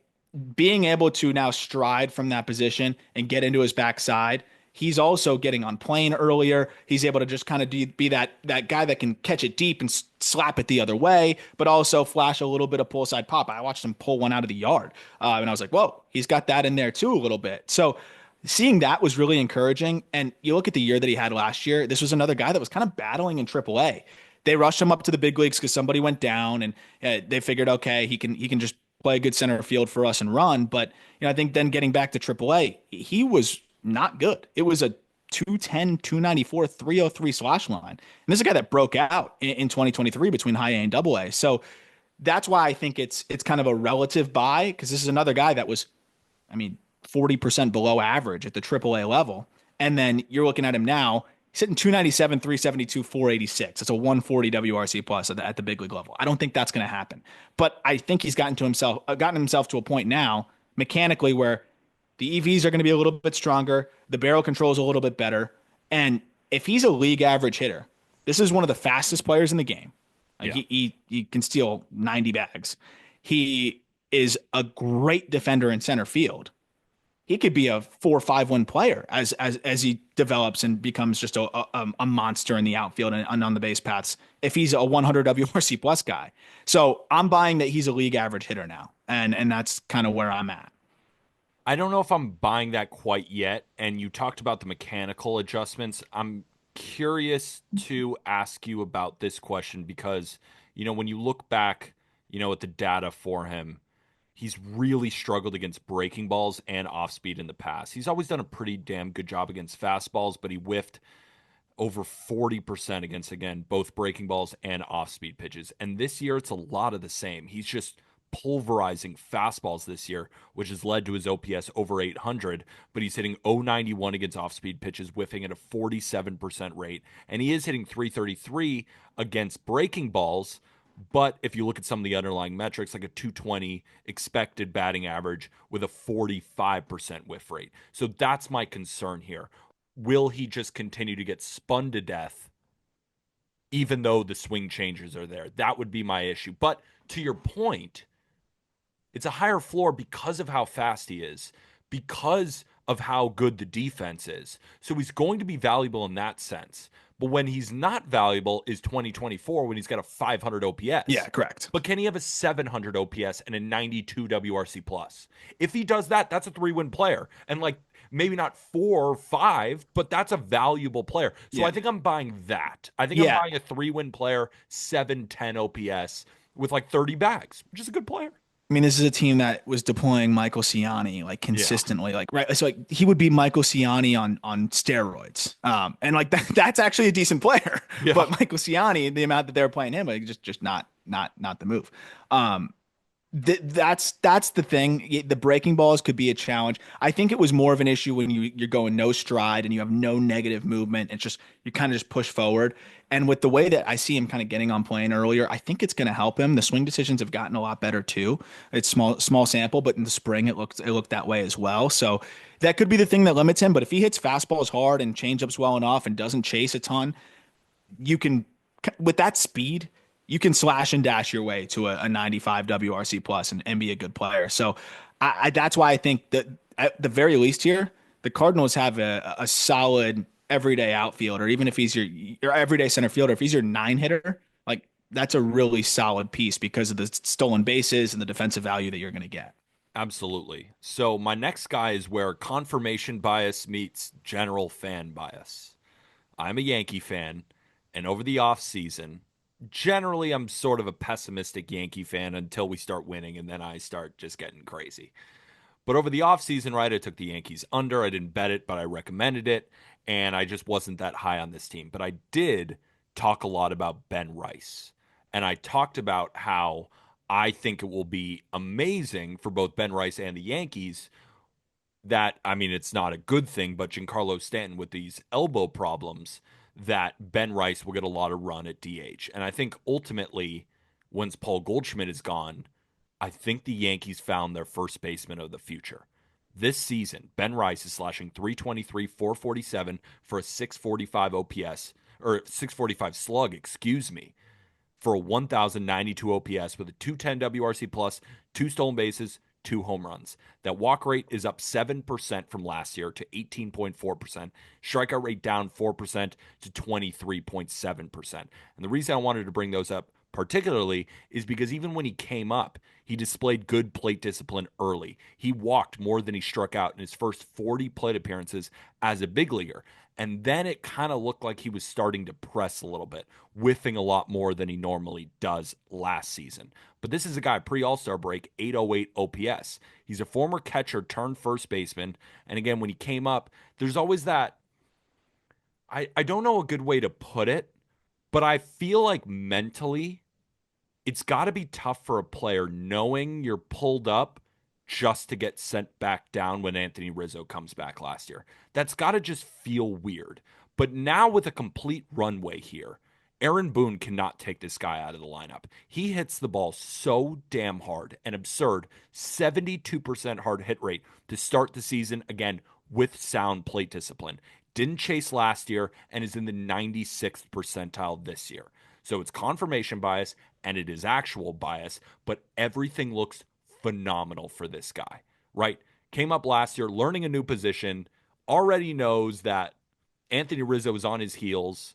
being able to now stride from that position and get into his backside. He's also getting on plane earlier. He's able to just kind of be that guy that can catch it deep and slap it the other way, but also flash a little bit of pull side pop. I watched him pull one out of the yard, and I was like, whoa, he's got that in there too a little bit. So seeing that was really encouraging. And you look at the year that he had last year, this was another guy that was kind of battling in AAA. They rushed him up to the big leagues because somebody went down, and they figured, okay, he can just play a good center field for us and run. But I think then getting back to AAA, he was not good. It was a 210, 294, 303 slash line. And this is a guy that broke out in 2023 between high A and double A. So that's why I think it's kind of a relative buy because this is another guy that was, 40% below average at the AAA level. And then you're looking at him now, he's hitting 297, 372, 486. It's a 140 WRC plus at the big league level. I don't think that's going to happen. But I think he's gotten himself to a point now mechanically where the EVs are going to be a little bit stronger. The barrel control is a little bit better. And if he's a league average hitter, this is one of the fastest players in the game. Like he can steal 90 bags. He is a great defender in center field. He could be a 4-5-1 player as he develops and becomes just a monster in the outfield and on the base paths if he's a 100 WRC plus guy. So I'm buying that he's a league average hitter now. And that's kind of where I'm at. I don't know if I'm buying that quite yet. And you talked about the mechanical adjustments. I'm curious to ask you about this question because, when you look back, at the data for him, he's really struggled against breaking balls and off speed in the past. He's always done a pretty damn good job against fastballs, but he whiffed over 40% against, again, both breaking balls and off speed pitches. And this year, it's a lot of the same. He's just pulverizing fastballs this year, which has led to his OPS over 800, but he's hitting 091 against off-speed pitches, whiffing at a 47% rate, and he is hitting 333 against breaking balls, but if you look at some of the underlying metrics, like a 220 expected batting average with a 45% whiff rate. So that's my concern here. Will he just continue to get spun to death even though the swing changes are there? That would be my issue. But to your point, it's a higher floor because of how fast he is, because of how good the defense is. So he's going to be valuable in that sense. But when he's not valuable is 2024 when he's got a 500 OPS. Yeah, correct. But can he have a 700 OPS and a 92 WRC plus? If he does that, that's a 3-win player. And maybe not 4 or 5, but that's a valuable player. So I think I'm buying that. I think I'm buying a 3-win player, 710 OPS with 30 bags, which is a good player. This is a team that was deploying Michael Ciani consistently, right. So he would be Michael Ciani on steroids. And that's actually a decent player. Yeah. But Michael Ciani, the amount that they were playing him, like just not the move. Um, that's the thing. The breaking balls could be a challenge. I think it was more of an issue when you're going no stride and you have no negative movement. It's just you kind of just push forward. And with the way that I see him kind of getting on playing earlier, I think it's going to help him. The swing decisions have gotten a lot better too. It's small sample, but in the spring it looked that way as well. So that could be the thing that limits him. But if he hits fastballs hard and changeups well enough and doesn't chase a ton, you can with that speed you can slash and dash your way to a 95 WRC plus and be a good player. So that's why I think that at the very least here, the Cardinals have a solid everyday outfielder, even if he's your everyday center fielder. If he's your nine hitter, like that's a really solid piece because of the stolen bases and the defensive value that you're going to get. Absolutely. So my next guy is where confirmation bias meets general fan bias. I'm a Yankee fan, and over the offseason, generally I'm sort of a pessimistic Yankee fan until we start winning, and then I start just getting crazy. But over the offseason, right, I took the Yankees under. I didn't bet it, but I recommended it, and I just wasn't that high on this team. But I did talk a lot about Ben Rice, and I talked about how I think it will be amazing for both Ben Rice and the Yankees that, I mean, it's not a good thing, but Giancarlo Stanton with these elbow problems, that Ben Rice will get a lot of run at DH. And I think ultimately, once Paul Goldschmidt is gone, I think the Yankees found their first baseman of the future. This season, Ben Rice is slashing 323, 447 for a 645 OPS, or 645 slug, excuse me, for a 1,092 OPS with a 210 WRC plus, two stolen bases, two home runs. That walk rate is up 7% from last year to 18.4%. Strikeout rate down 4% to 23.7%. And the reason I wanted to bring those up particularly is because even when he came up, he displayed good plate discipline early. He walked more than he struck out in his first 40 plate appearances as a big leaguer. And then it kind of looked like he was starting to press a little bit, whiffing a lot more than he normally does last season. But this is a guy pre-All-Star break, 808 OPS. He's a former catcher turned first baseman. And again, when he came up, there's always that, I don't know a good way to put it, but I feel like mentally it's got to be tough for a player knowing you're pulled up just to get sent back down when Anthony Rizzo comes back last year. That's got to just feel weird. But now with a complete runway here, Aaron Boone cannot take this guy out of the lineup. He hits the ball so damn hard, an absurd 72% hard hit rate to start the season, again, with sound plate discipline. Didn't chase last year and is in the 96th percentile this year. So it's confirmation bias and it is actual bias, but everything looks phenomenal for this guy, right? Came up last year, learning a new position, already knows that Anthony Rizzo is on his heels,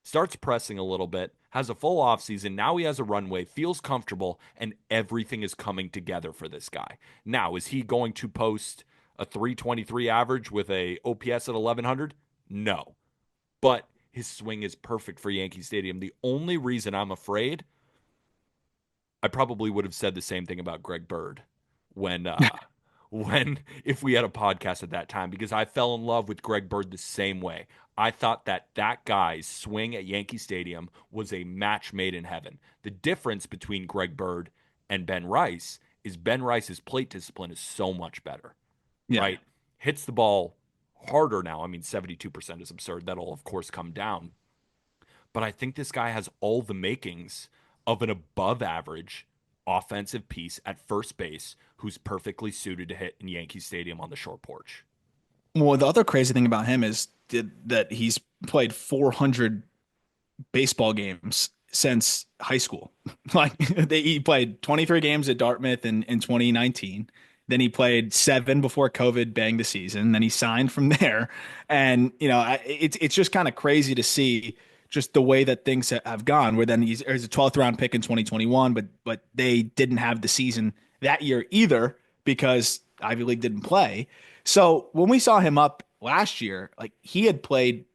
starts pressing a little bit, has a full offseason. Now he has a runway, feels comfortable, and everything is coming together for this guy. Now, is he going to post a 323 average with a OPS at 1100? No. But his swing is perfect for Yankee Stadium. The only reason I'm afraid, I probably would have said the same thing about Greg Bird when when if we had a podcast at that time, because I fell in love with Greg Bird the same way. I thought that guy's swing at Yankee Stadium was a match made in heaven. The difference between Greg Bird and Ben Rice is Ben Rice's plate discipline is so much better, Yeah. right? Hits the ball harder now. I mean, 72% is absurd. That'll, of course, come down. But I think this guy has all the makings of an above average offensive piece at first base who's perfectly suited to hit in Yankee Stadium on the short porch. Well, the other crazy thing about him is that he's played 400 baseball games since high school. Like he played 23 games at Dartmouth in 2019. Then he played seven before COVID banged the season. Then he signed from there. And, it's just kind of crazy to see just the way that things have gone, where then he's a 12th round pick in 2021, but they didn't have the season that year either because Ivy League didn't play. So when we saw him up last year, like he had played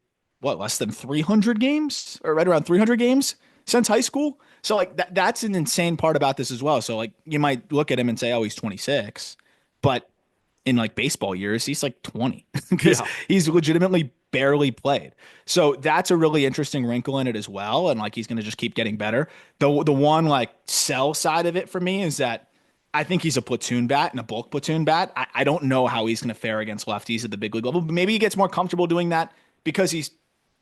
less than 300 games or right around 300 games since high school. So like that's an insane part about this as well. So like you might look at him and say, oh, he's 26, but in like baseball years, he's like 20 because Yeah. he's legitimately barely played. So that's a really interesting wrinkle in it as well. And like he's going to just keep getting better. The one like sell side of it for me is that I think he's a platoon bat and a bulk platoon bat. I don't know how he's going to fare against lefties at the big league level, but maybe he gets more comfortable doing that because he's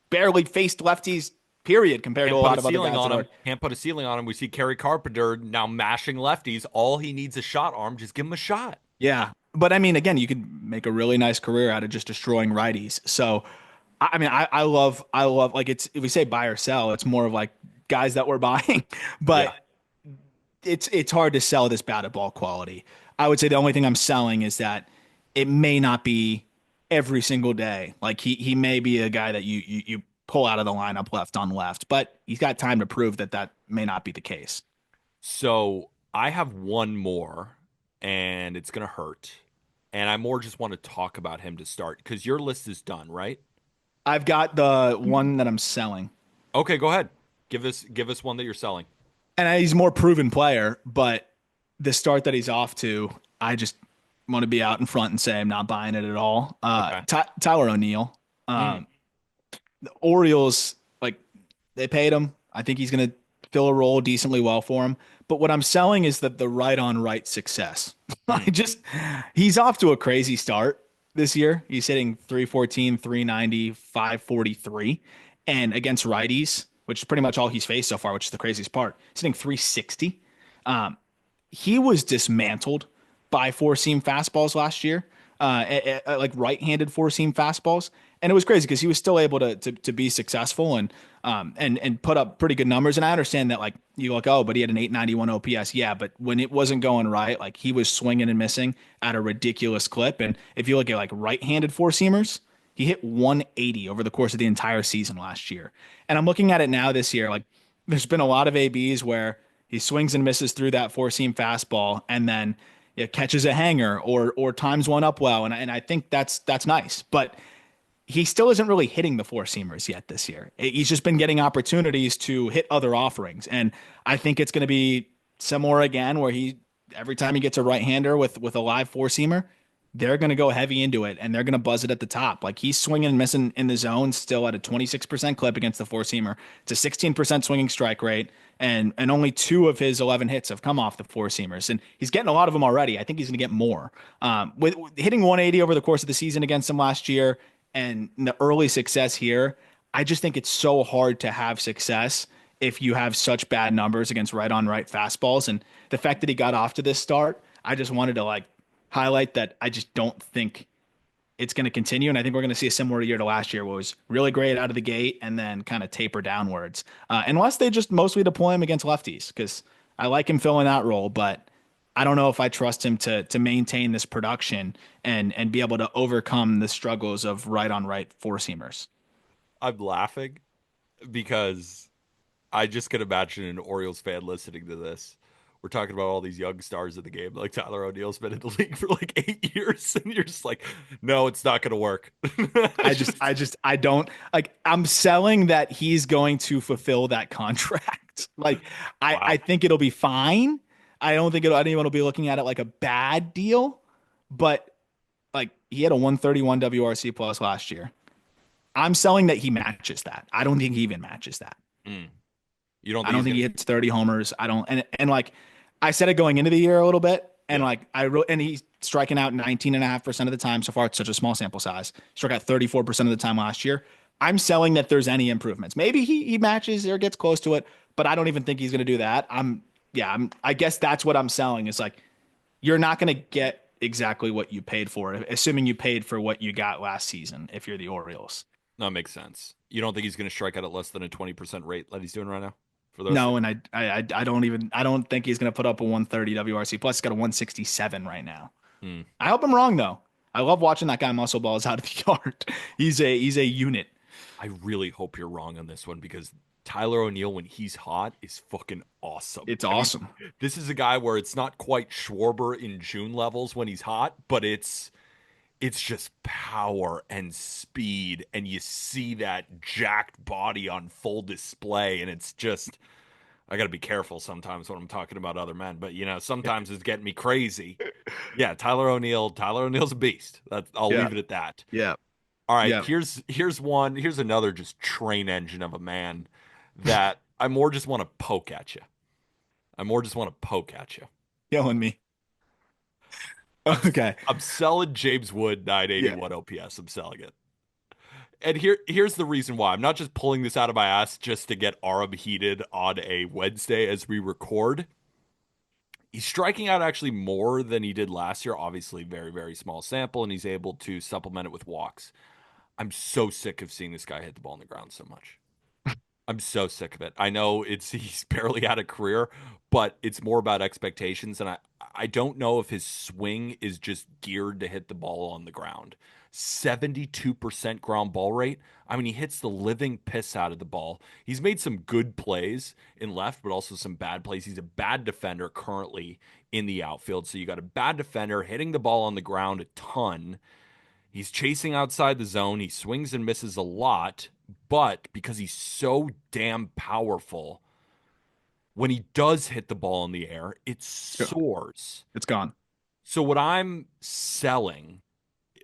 barely faced lefties, period, compared to Can't a put lot a of other ceiling guys on that are. him. Can't put a ceiling on him. We see Kerry Carpenter now mashing lefties. All he needs a shot arm. Just give him a shot. Yeah. But I mean, again, you could make a really nice career out of just destroying righties. So, I mean, I love, like, it's, if we say buy or sell, it's more of like guys that we're buying, Yeah. but it's hard to sell this bat at ball quality. I would say the only thing I'm selling is that it may not be every single day. Like he may be a guy that you pull out of the lineup left on left, but he's got time to prove that that may not be the case. So I have one more, and it's gonna hurt. And I more just want to talk about him to start because your list is done, right? I've got the one that I'm selling, Okay, go ahead. Give us one that you're selling. and he's a more proven player, but the start that he's off to, I just want to be out in front and say I'm not buying it at all. Okay. Tyler O'Neill. Mm. The Orioles, like, they paid him. I think he's going to fill a role decently well for him. But what I'm selling is that the right on right success. I Mm. just, he's off to a crazy start this year. He's hitting 314, 390, 543. And against righties, which is pretty much all he's faced so far, which is the craziest part, he's hitting 360. Um, he was dismantled by four seam fastballs last year, like right-handed four seam fastballs, and it was crazy because he was still able to be successful and put up pretty good numbers. And I understand that like you look, oh, but he had an 891 OPS, yeah, but when it wasn't going right, like he was swinging and missing at a ridiculous clip. And if you look at like right-handed four seamers, he hit 180 over the course of the entire season last year. And I'm looking at it now this year, like there's been a lot of ABs where he swings and misses through that four seam fastball and then it catches a hanger or times one up well. And I think that's nice. But he still isn't really hitting the four seamers yet this year. He's just been getting opportunities to hit other offerings. And I think it's going to be similar again, where he, every time he gets a right hander with a live four seamer, they're going to go heavy into it and they're going to buzz it at the top. Like he's swinging and missing in the zone still at a 26% clip against the four seamer. It's a 16% swinging strike rate. And only two of his 11 hits have come off the four seamers. And he's getting a lot of them already. I think he's going to get more. With hitting 180 over the course of the season against him last year and the early success here, I just think it's so hard to have success if you have such bad numbers against right on right fastballs. And the fact that he got off to this start, I just wanted to like highlight that I just don't think it's going to continue. And I think we're going to see a similar year to last year, where it was really great out of the gate and then kind of taper downwards. Unless they just mostly deploy him against lefties, because I like him filling that role, but I don't know if I trust him to maintain this production and be able to overcome the struggles of right on right four seamers. I'm laughing because I just can imagine an Orioles fan listening to this. We're talking about all these young stars in the game. Like Tyler O'Neill's been in the league for like 8 years, and you're just like, no, it's not going to work. It's just, I don't like, I'm selling that he's going to fulfill that contract. Like, I wow. think it'll be fine. I don't think anyone will be looking at it like a bad deal, but like he had a 131 WRC plus last year. I'm selling that he matches that. I don't think he even matches that. Mm. You don't I think don't he's think going he to? hits 30 homers. I don't, and like I said it going into the year a little bit, and Yeah. like and he's striking out 19.5% of the time so far. It's such a small sample size. Struck out 34% of the time last year. I'm selling that there's any improvements. Maybe he matches or gets close to it, but I don't even think he's going to do that. I guess that's what I'm selling is like, you're not going to get exactly what you paid for, assuming you paid for what you got last season if you're the Orioles. No, it makes sense. You don't think he's going to strike out at less than a 20% rate like he's doing right now for those? No, and I don't think he's going to put up a 130 WRC plus. He's got a 167 right now. Hmm. I hope I'm wrong though. I love watching that guy muscle balls out of the yard. He's a unit. I really hope you're wrong on this one because Tyler O'Neill, when he's hot, is fucking awesome. It's I mean, awesome. this is a guy where it's not quite Schwarber in June levels when he's hot, but it's just power and speed, and you see that jacked body on full display, and it's just I got to be careful sometimes when I'm talking about other men, but sometimes it's getting me crazy. Yeah, Tyler O'Neill. Tyler O'Neill's a beast. I'll Yeah. leave it at that. Yeah. All right, Yeah. here's another just train engine of a man that I more just want to poke at you. I more just want to poke at you. Killing me. I'm Okay. I'm selling James Wood Yeah. 981 OPS. I'm selling it. And here's the reason why. I'm not just pulling this out of my ass just to get Aram heated on a Wednesday as we record. He's striking out actually more than he did last year. Obviously, very, very small sample, and he's able to supplement it with walks. I'm so sick of seeing this guy hit the ball on the ground so much. I'm so sick of it. I know he's barely had a career, but it's more about expectations, and I don't know if his swing is just geared to hit the ball on the ground. 72% ground ball rate. I mean, he hits the living piss out of the ball. He's made some good plays in left, but also some bad plays. He's a bad defender currently in the outfield. So you got a bad defender hitting the ball on the ground a ton. He's chasing outside the zone. He swings and misses a lot, but because he's so damn powerful, when he does hit the ball in the air, it soars. It's gone. So what I'm selling,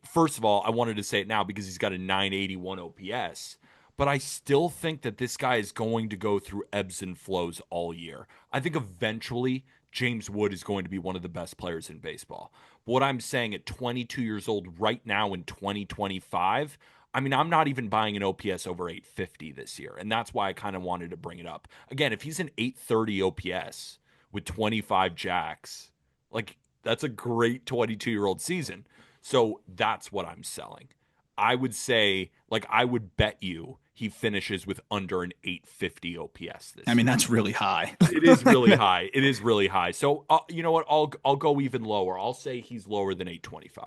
first of all, I wanted to say it now because he's got a 981 OPS, but I still think that this guy is going to go through ebbs and flows all year. I think eventually James Wood is going to be one of the best players in baseball. What I'm saying at 22 years old right now in 2025, I mean, I'm not even buying an OPS over 850 this year. And that's why I kind of wanted to bring it up. Again, if he's an 830 OPS with 25 jacks, like that's a great 22-year-old season. So that's what I'm selling. I would say, like, I would bet you he finishes with under an 850 OPS this I mean, year. that's really high. It is really high. It is really high. So you know what? I'll go even lower. I'll say he's lower than 825.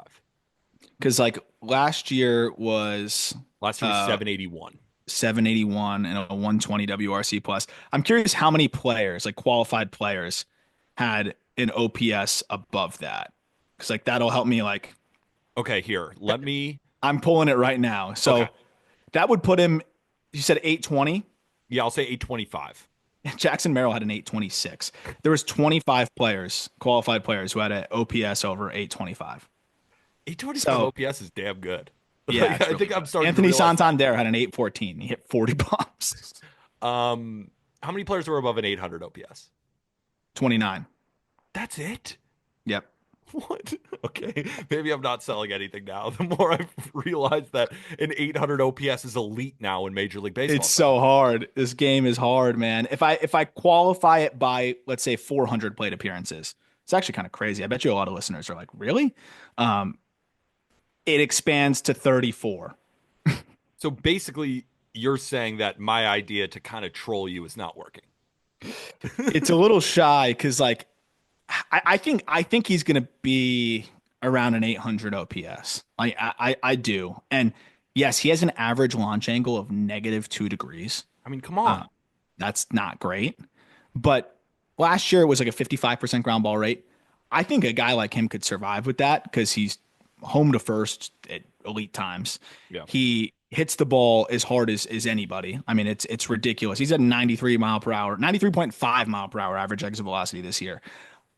Because like last year was Last year was 781. 781 and a 120 WRC plus. I'm curious how many players, like qualified players, had an OPS above that. Because like that'll help me. Like Okay, here. Let me. I'm pulling it right now. Okay. So that would put him. You said 820. Yeah, I'll say 825. Jackson Merrill had an 826. There was 25 players, qualified players, who had an OPS over 825. 825 So OPS is damn good. yeah, Like, it's I really think I'm good. starting to Anthony realize. Santander had an 814. He hit 40 bombs. How many players were above an 800 OPS? 29. That's it? Yep. What? Okay. Maybe I'm not selling anything now. The more I've realized that an 800 OPS is elite now in Major League Baseball. It's so hard. This game is hard, man. If I qualify it by, let's say, 400 plate appearances, it's actually kind of crazy. I bet you a lot of listeners are like, really? It expands to 34. So basically, you're saying that my idea to kind of troll you is not working. It's a little shy because like I think he's gonna be around an 800 OPS. I do. And yes, he has an average launch angle of -2 degrees. I mean, come on. That's not great. But last year it was like a 55% ground ball rate. I think a guy like him could survive with that because he's home to first at elite times. Yeah. He hits the ball as hard as anybody. I mean, it's ridiculous. He's at 93 mile per hour, 93.5 mile per hour average exit velocity this year.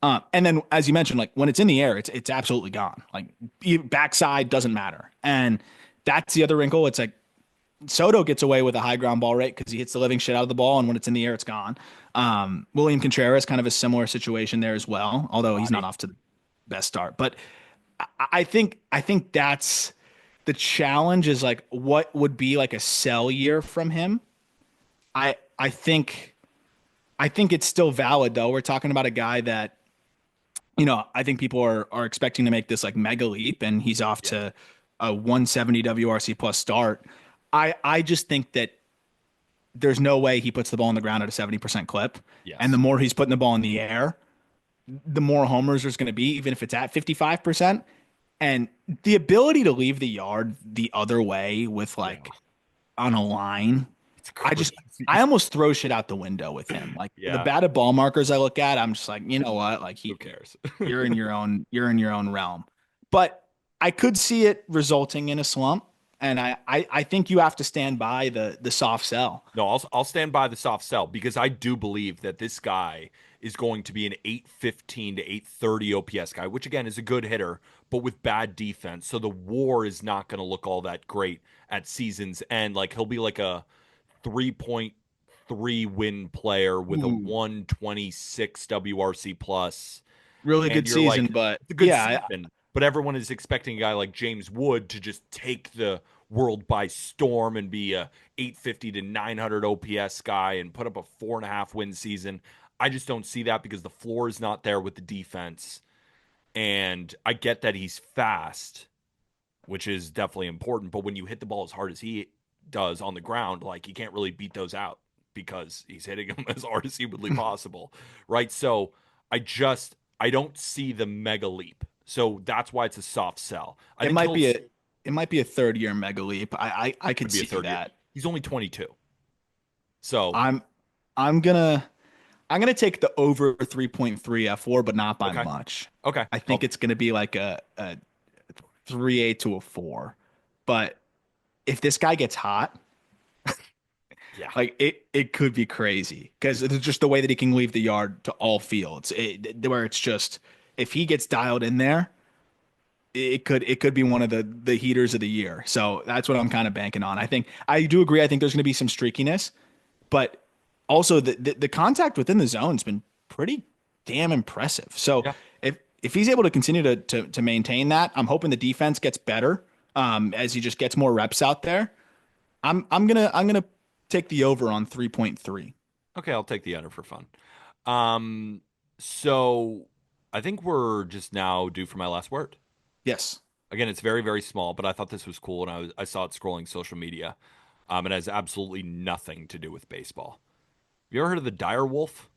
And then, as you mentioned, like when it's in the air, it's absolutely gone. Like backside doesn't matter. And that's the other wrinkle. It's like Soto gets away with a high ground ball rate because he hits the living shit out of the ball, and when it's in the air, it's gone. William Contreras, kind of a similar situation there as well, although he's not off to the best start. But I think that's the challenge is like what would be like a sell year from him. I think it's still valid though. We're talking about a guy that I think people are expecting to make this like mega leap, and he's off to a 170 WRC plus start. I just think that there's no way he puts the ball on the ground at a 70% clip. Yes. And the more he's putting the ball in the air, the more homers there's going to be, even if it's at 55%. And the ability to leave the yard the other way with like on a line, I almost throw shit out the window with him. Like the batted ball markers I look at, I'm just like, you know what? Like Who cares? you're in your own realm. But I could see it resulting in a slump. And I think you have to stand by the soft sell. No, I'll stand by the soft sell because I do believe that this guy is going to be an 815 to 830 OPS guy, which again is a good hitter, but with bad defense. So the WAR is not going to look all that great at season's end. Like he'll be like a 3.3 win player with a Ooh, 126 WRC plus. really And good you're season, like, but it's a good yeah, season, but everyone is expecting a guy like James Wood to just take the world by storm and be a 850 to 900 OPS guy and put up a 4.5 win season. I just don't see that because the floor is not there with the defense. And I get that he's fast, which is definitely important. But when you hit the ball as hard as he does on the ground, like you can't really beat those out because he's hitting them as hard as humanly possible, right? So I don't see the mega leap. So that's why it's a soft sell. I it think might be a it might be a third year mega leap. I could could be a see third year. that. He's only 22, so I'm I'm gonna I'm gonna take the over 3.3 F4, but not by okay, much. okay, I think it's gonna be like a 3.8 to a 4. But if this guy gets hot, yeah, like it could be crazy because it's just the way that he can leave the yard to all fields. Where it's just if he gets dialed in there, it could be one of the heaters of the year. So that's what I'm kind of banking on. I think I do agree. I think there's going to be some streakiness, but also the contact within the zone's been pretty damn impressive. So yeah. if he's able to continue to maintain that, I'm hoping the defense gets better as he just gets more reps out there. I'm gonna take the over on 3.3. Okay, I'll take the under for fun. Um, so I think we're just now due for my last word. Yes. Again, it's very, very small, but I thought this was cool, and I saw it scrolling social media. It has absolutely nothing to do with baseball. Have you ever heard of the dire wolf?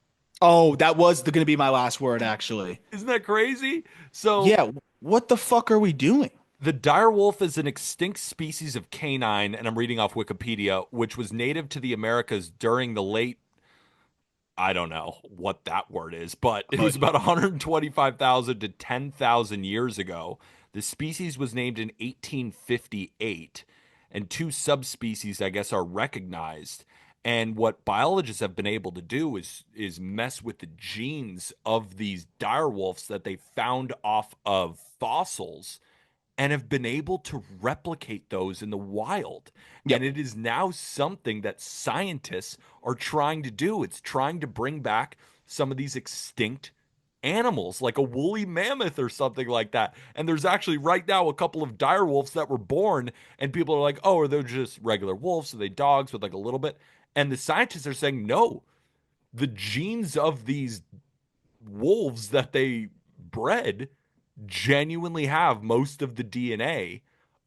Oh, that was going to be my last word, actually. Isn't that crazy? So Yeah. What the fuck are we doing? the dire wolf is an extinct species of canine, and I'm reading off Wikipedia, which was native to the Americas during the late, I don't know what that word is, but it Oh, was about 125,000 to 10,000 years ago. The species was named in 1858, and two subspecies, I guess, are recognized. And what biologists have been able to do is mess with the genes of these dire wolves that they found off of fossils and have been able to replicate those in the wild. And yep. it is now something that scientists are trying to do. It's trying to bring back some of these extinct animals, like a woolly mammoth or something like that. And there's actually right now a couple of dire wolves that were born, and people are like, oh, are they just regular wolves? Are they dogs with like a little bit? And the scientists are saying, no, the genes of these wolves that they bred genuinely have most of the DNA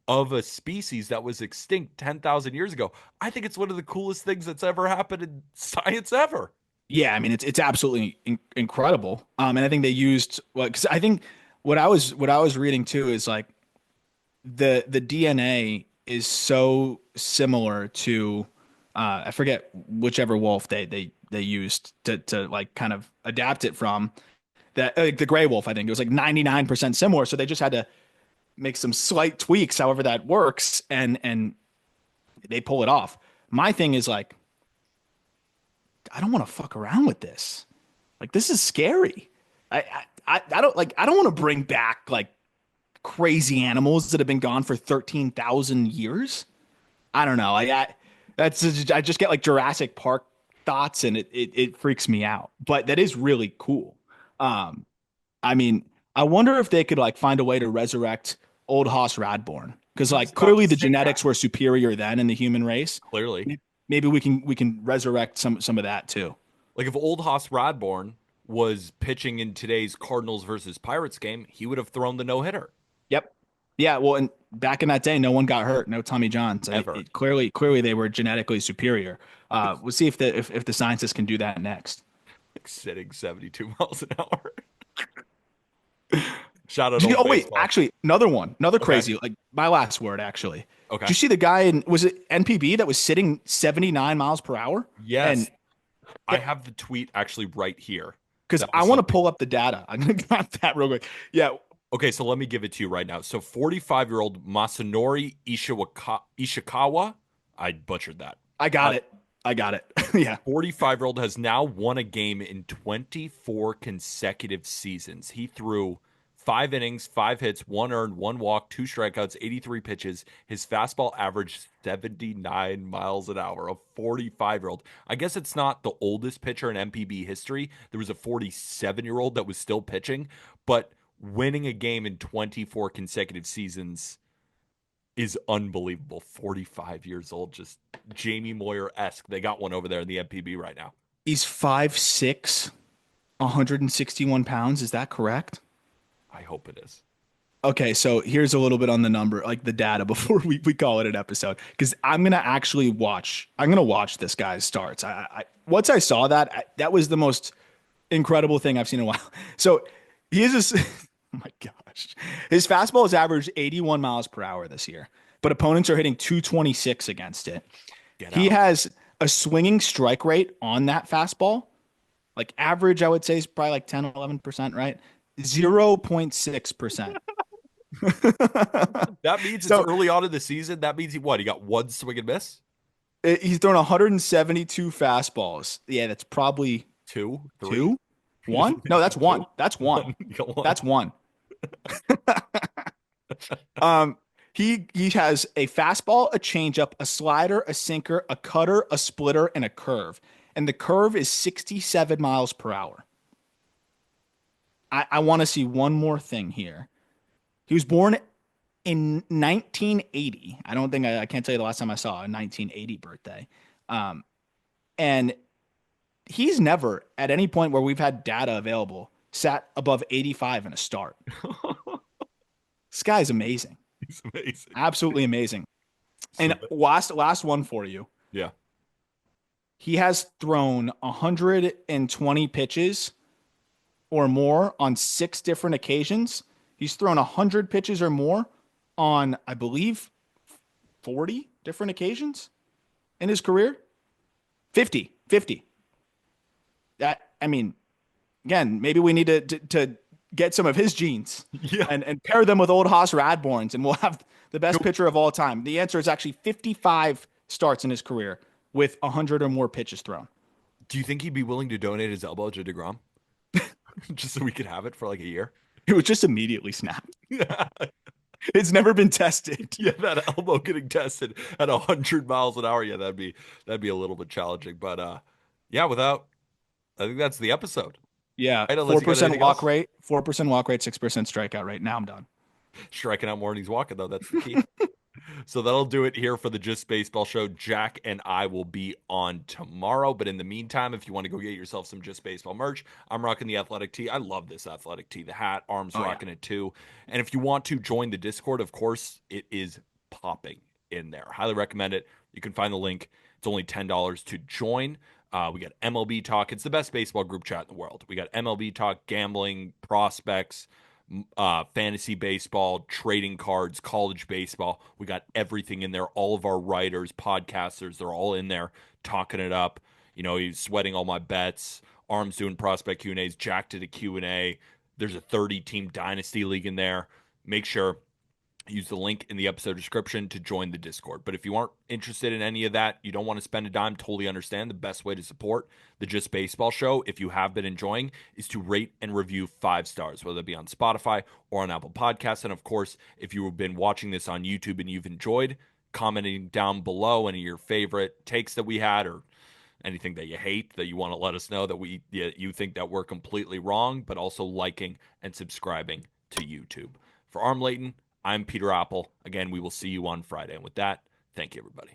of a species that was extinct 10,000 years ago. I think it's one of the coolest things that's ever happened in science ever. Yeah, I mean it's absolutely incredible. And I think they used what because I think what I was reading too is like the DNA is so similar to I forget whichever wolf they used to like kind of adapt it from that like the gray wolf. I think it was like 99% similar. So they just had to make some slight tweaks, however that works, and they pull it off. My thing is like I don't want to fuck around with this. Like this is scary. I don't want to bring back like crazy animals that have been gone for 13,000 years. I don't know. I just get like Jurassic Park thoughts and it freaks me out. But that is really cool. Um I mean, I wonder if they could like find a way to resurrect old Hoss Radborn because I was like about clearly to the say genetics that. were superior then in the human race. Clearly. Maybe we can resurrect some of that too. Like if old Hoss Radborn was pitching in today's Cardinals versus Pirates game, he would have thrown the no-hitter Yep. Yeah, well, and back in that day, no one got hurt, no Tommy John. So ever. clearly they were genetically superior. We'll see if the scientists can do that next. Like sitting 72 miles an hour. Shout out Oh old wait, baseball. actually, another one, another Okay. crazy, like my last word actually. Did Okay. you see the guy in was it NPB that was sitting 79 miles per hour? Yes. And I have the tweet actually right here. because That I was want to something. pull up the data. I'm gonna grab that real quick. Yeah. Okay, so let me give it to you right now. So 45-year-old Masanori Ishikawa, I butchered that. I Uh, got it. I got it. Yeah. 45-year-old has now won a game in 24 consecutive seasons. He threw 5 innings, 5 hits, 1 earned, 1 walk, 2 strikeouts, 83 pitches. His fastball averaged 79 miles an hour. A 45-year-old. I guess it's not the oldest pitcher in MPB history. There was a 47-year-old that was still pitching, but winning a game in 24 consecutive seasons is unbelievable. 45 years old, just Jamie Moyer-esque. They got one over there in the MPB right now. He's 5'6", 161 pounds. Is that correct? I hope it is. Okay, so here's a little bit on the number, like the data before we call it an episode. Because I'm gonna watch this guy's starts. Once I saw that, that was the most incredible thing I've seen in a while. So he is this, oh my gosh. His fastball has averaged 81 miles per hour this year, but opponents are hitting 226 against it. Get He out. has a swinging strike rate on that fastball. Like average, I would say is probably like 10, 11%, right? 0.6%. That means it's So early on in the season. That means he got one swing and miss? he's thrown 172 fastballs. Yeah, that's probably Two, three. two, one. No, that's one. Two? That's one. You got one. That's one. He has a fastball, a changeup, a slider, a sinker, a cutter, a splitter, and a curve. And the curve is 67 miles per hour. I want to see one more thing here. He was born in 1980. I can't tell you the last time I saw a 1980 birthday. And he's never at any point where we've had data available sat above 85 in a start. This guy's amazing. He's amazing. Absolutely amazing. So, And last one for you. yeah. He has thrown 120 pitches or more on 6 different occasions. He's thrown 100 pitches or more on, I believe, 40 different occasions in his career. 50. I mean, again, maybe we need to get some of his genes Yeah. and pair them with old Haas Radborns, and we'll have the best pitcher of all time. The answer is actually 55 starts in his career with 100 or more pitches thrown. Do you think he'd be willing to donate his elbow to DeGrom? Just so we could have it for like a year? It was just immediately snapped. Yeah. It's never been tested. Yeah, that elbow getting tested at 100 miles an hour. Yeah, that'd be a little bit challenging. But yeah, I think that's the episode. Yeah, Right, unless you got 4% anything walk else? rate, 4% walk rate, 6% strikeout rate. Now I'm done. Striking out more than he's walking, though. That's the key. So that'll do it here for the Just Baseball show. Jack and I will be on tomorrow. But in the meantime, if you want to go get yourself some Just Baseball merch, I'm rocking the athletic tee. I love this athletic tee. The hat, Arm's rocking it too. And if you want to join the Discord, of course, it is popping in there. Highly recommend it. You can find the link. It's only $10 to join. We got MLB talk. It's the best baseball group chat in the world. We got MLB talk, gambling, prospects, fantasy baseball, trading cards, college baseball. We got everything in there. All of our writers, podcasters, they're all in there talking it up. You know, he's sweating all my bets. Arm's doing prospect Q&As. Jack did a Q&A. There's a 30-team dynasty league in there. Make sure use the link in the episode description to join the Discord. But if you aren't interested in any of that, you don't want to spend a dime, totally understand. The best way to support the Just Baseball show, if you have been enjoying, is to rate and review 5 stars, whether it be on Spotify or on Apple Podcasts. And of course, if you have been watching this on YouTube and you've enjoyed, commenting down below any of your favorite takes that we had or anything that you hate that you want to let us know that you think that we're completely wrong, but also liking and subscribing to YouTube. For Arm Layton, I'm Peter Apple. Again, we will see you on Friday. And with that, thank you, everybody.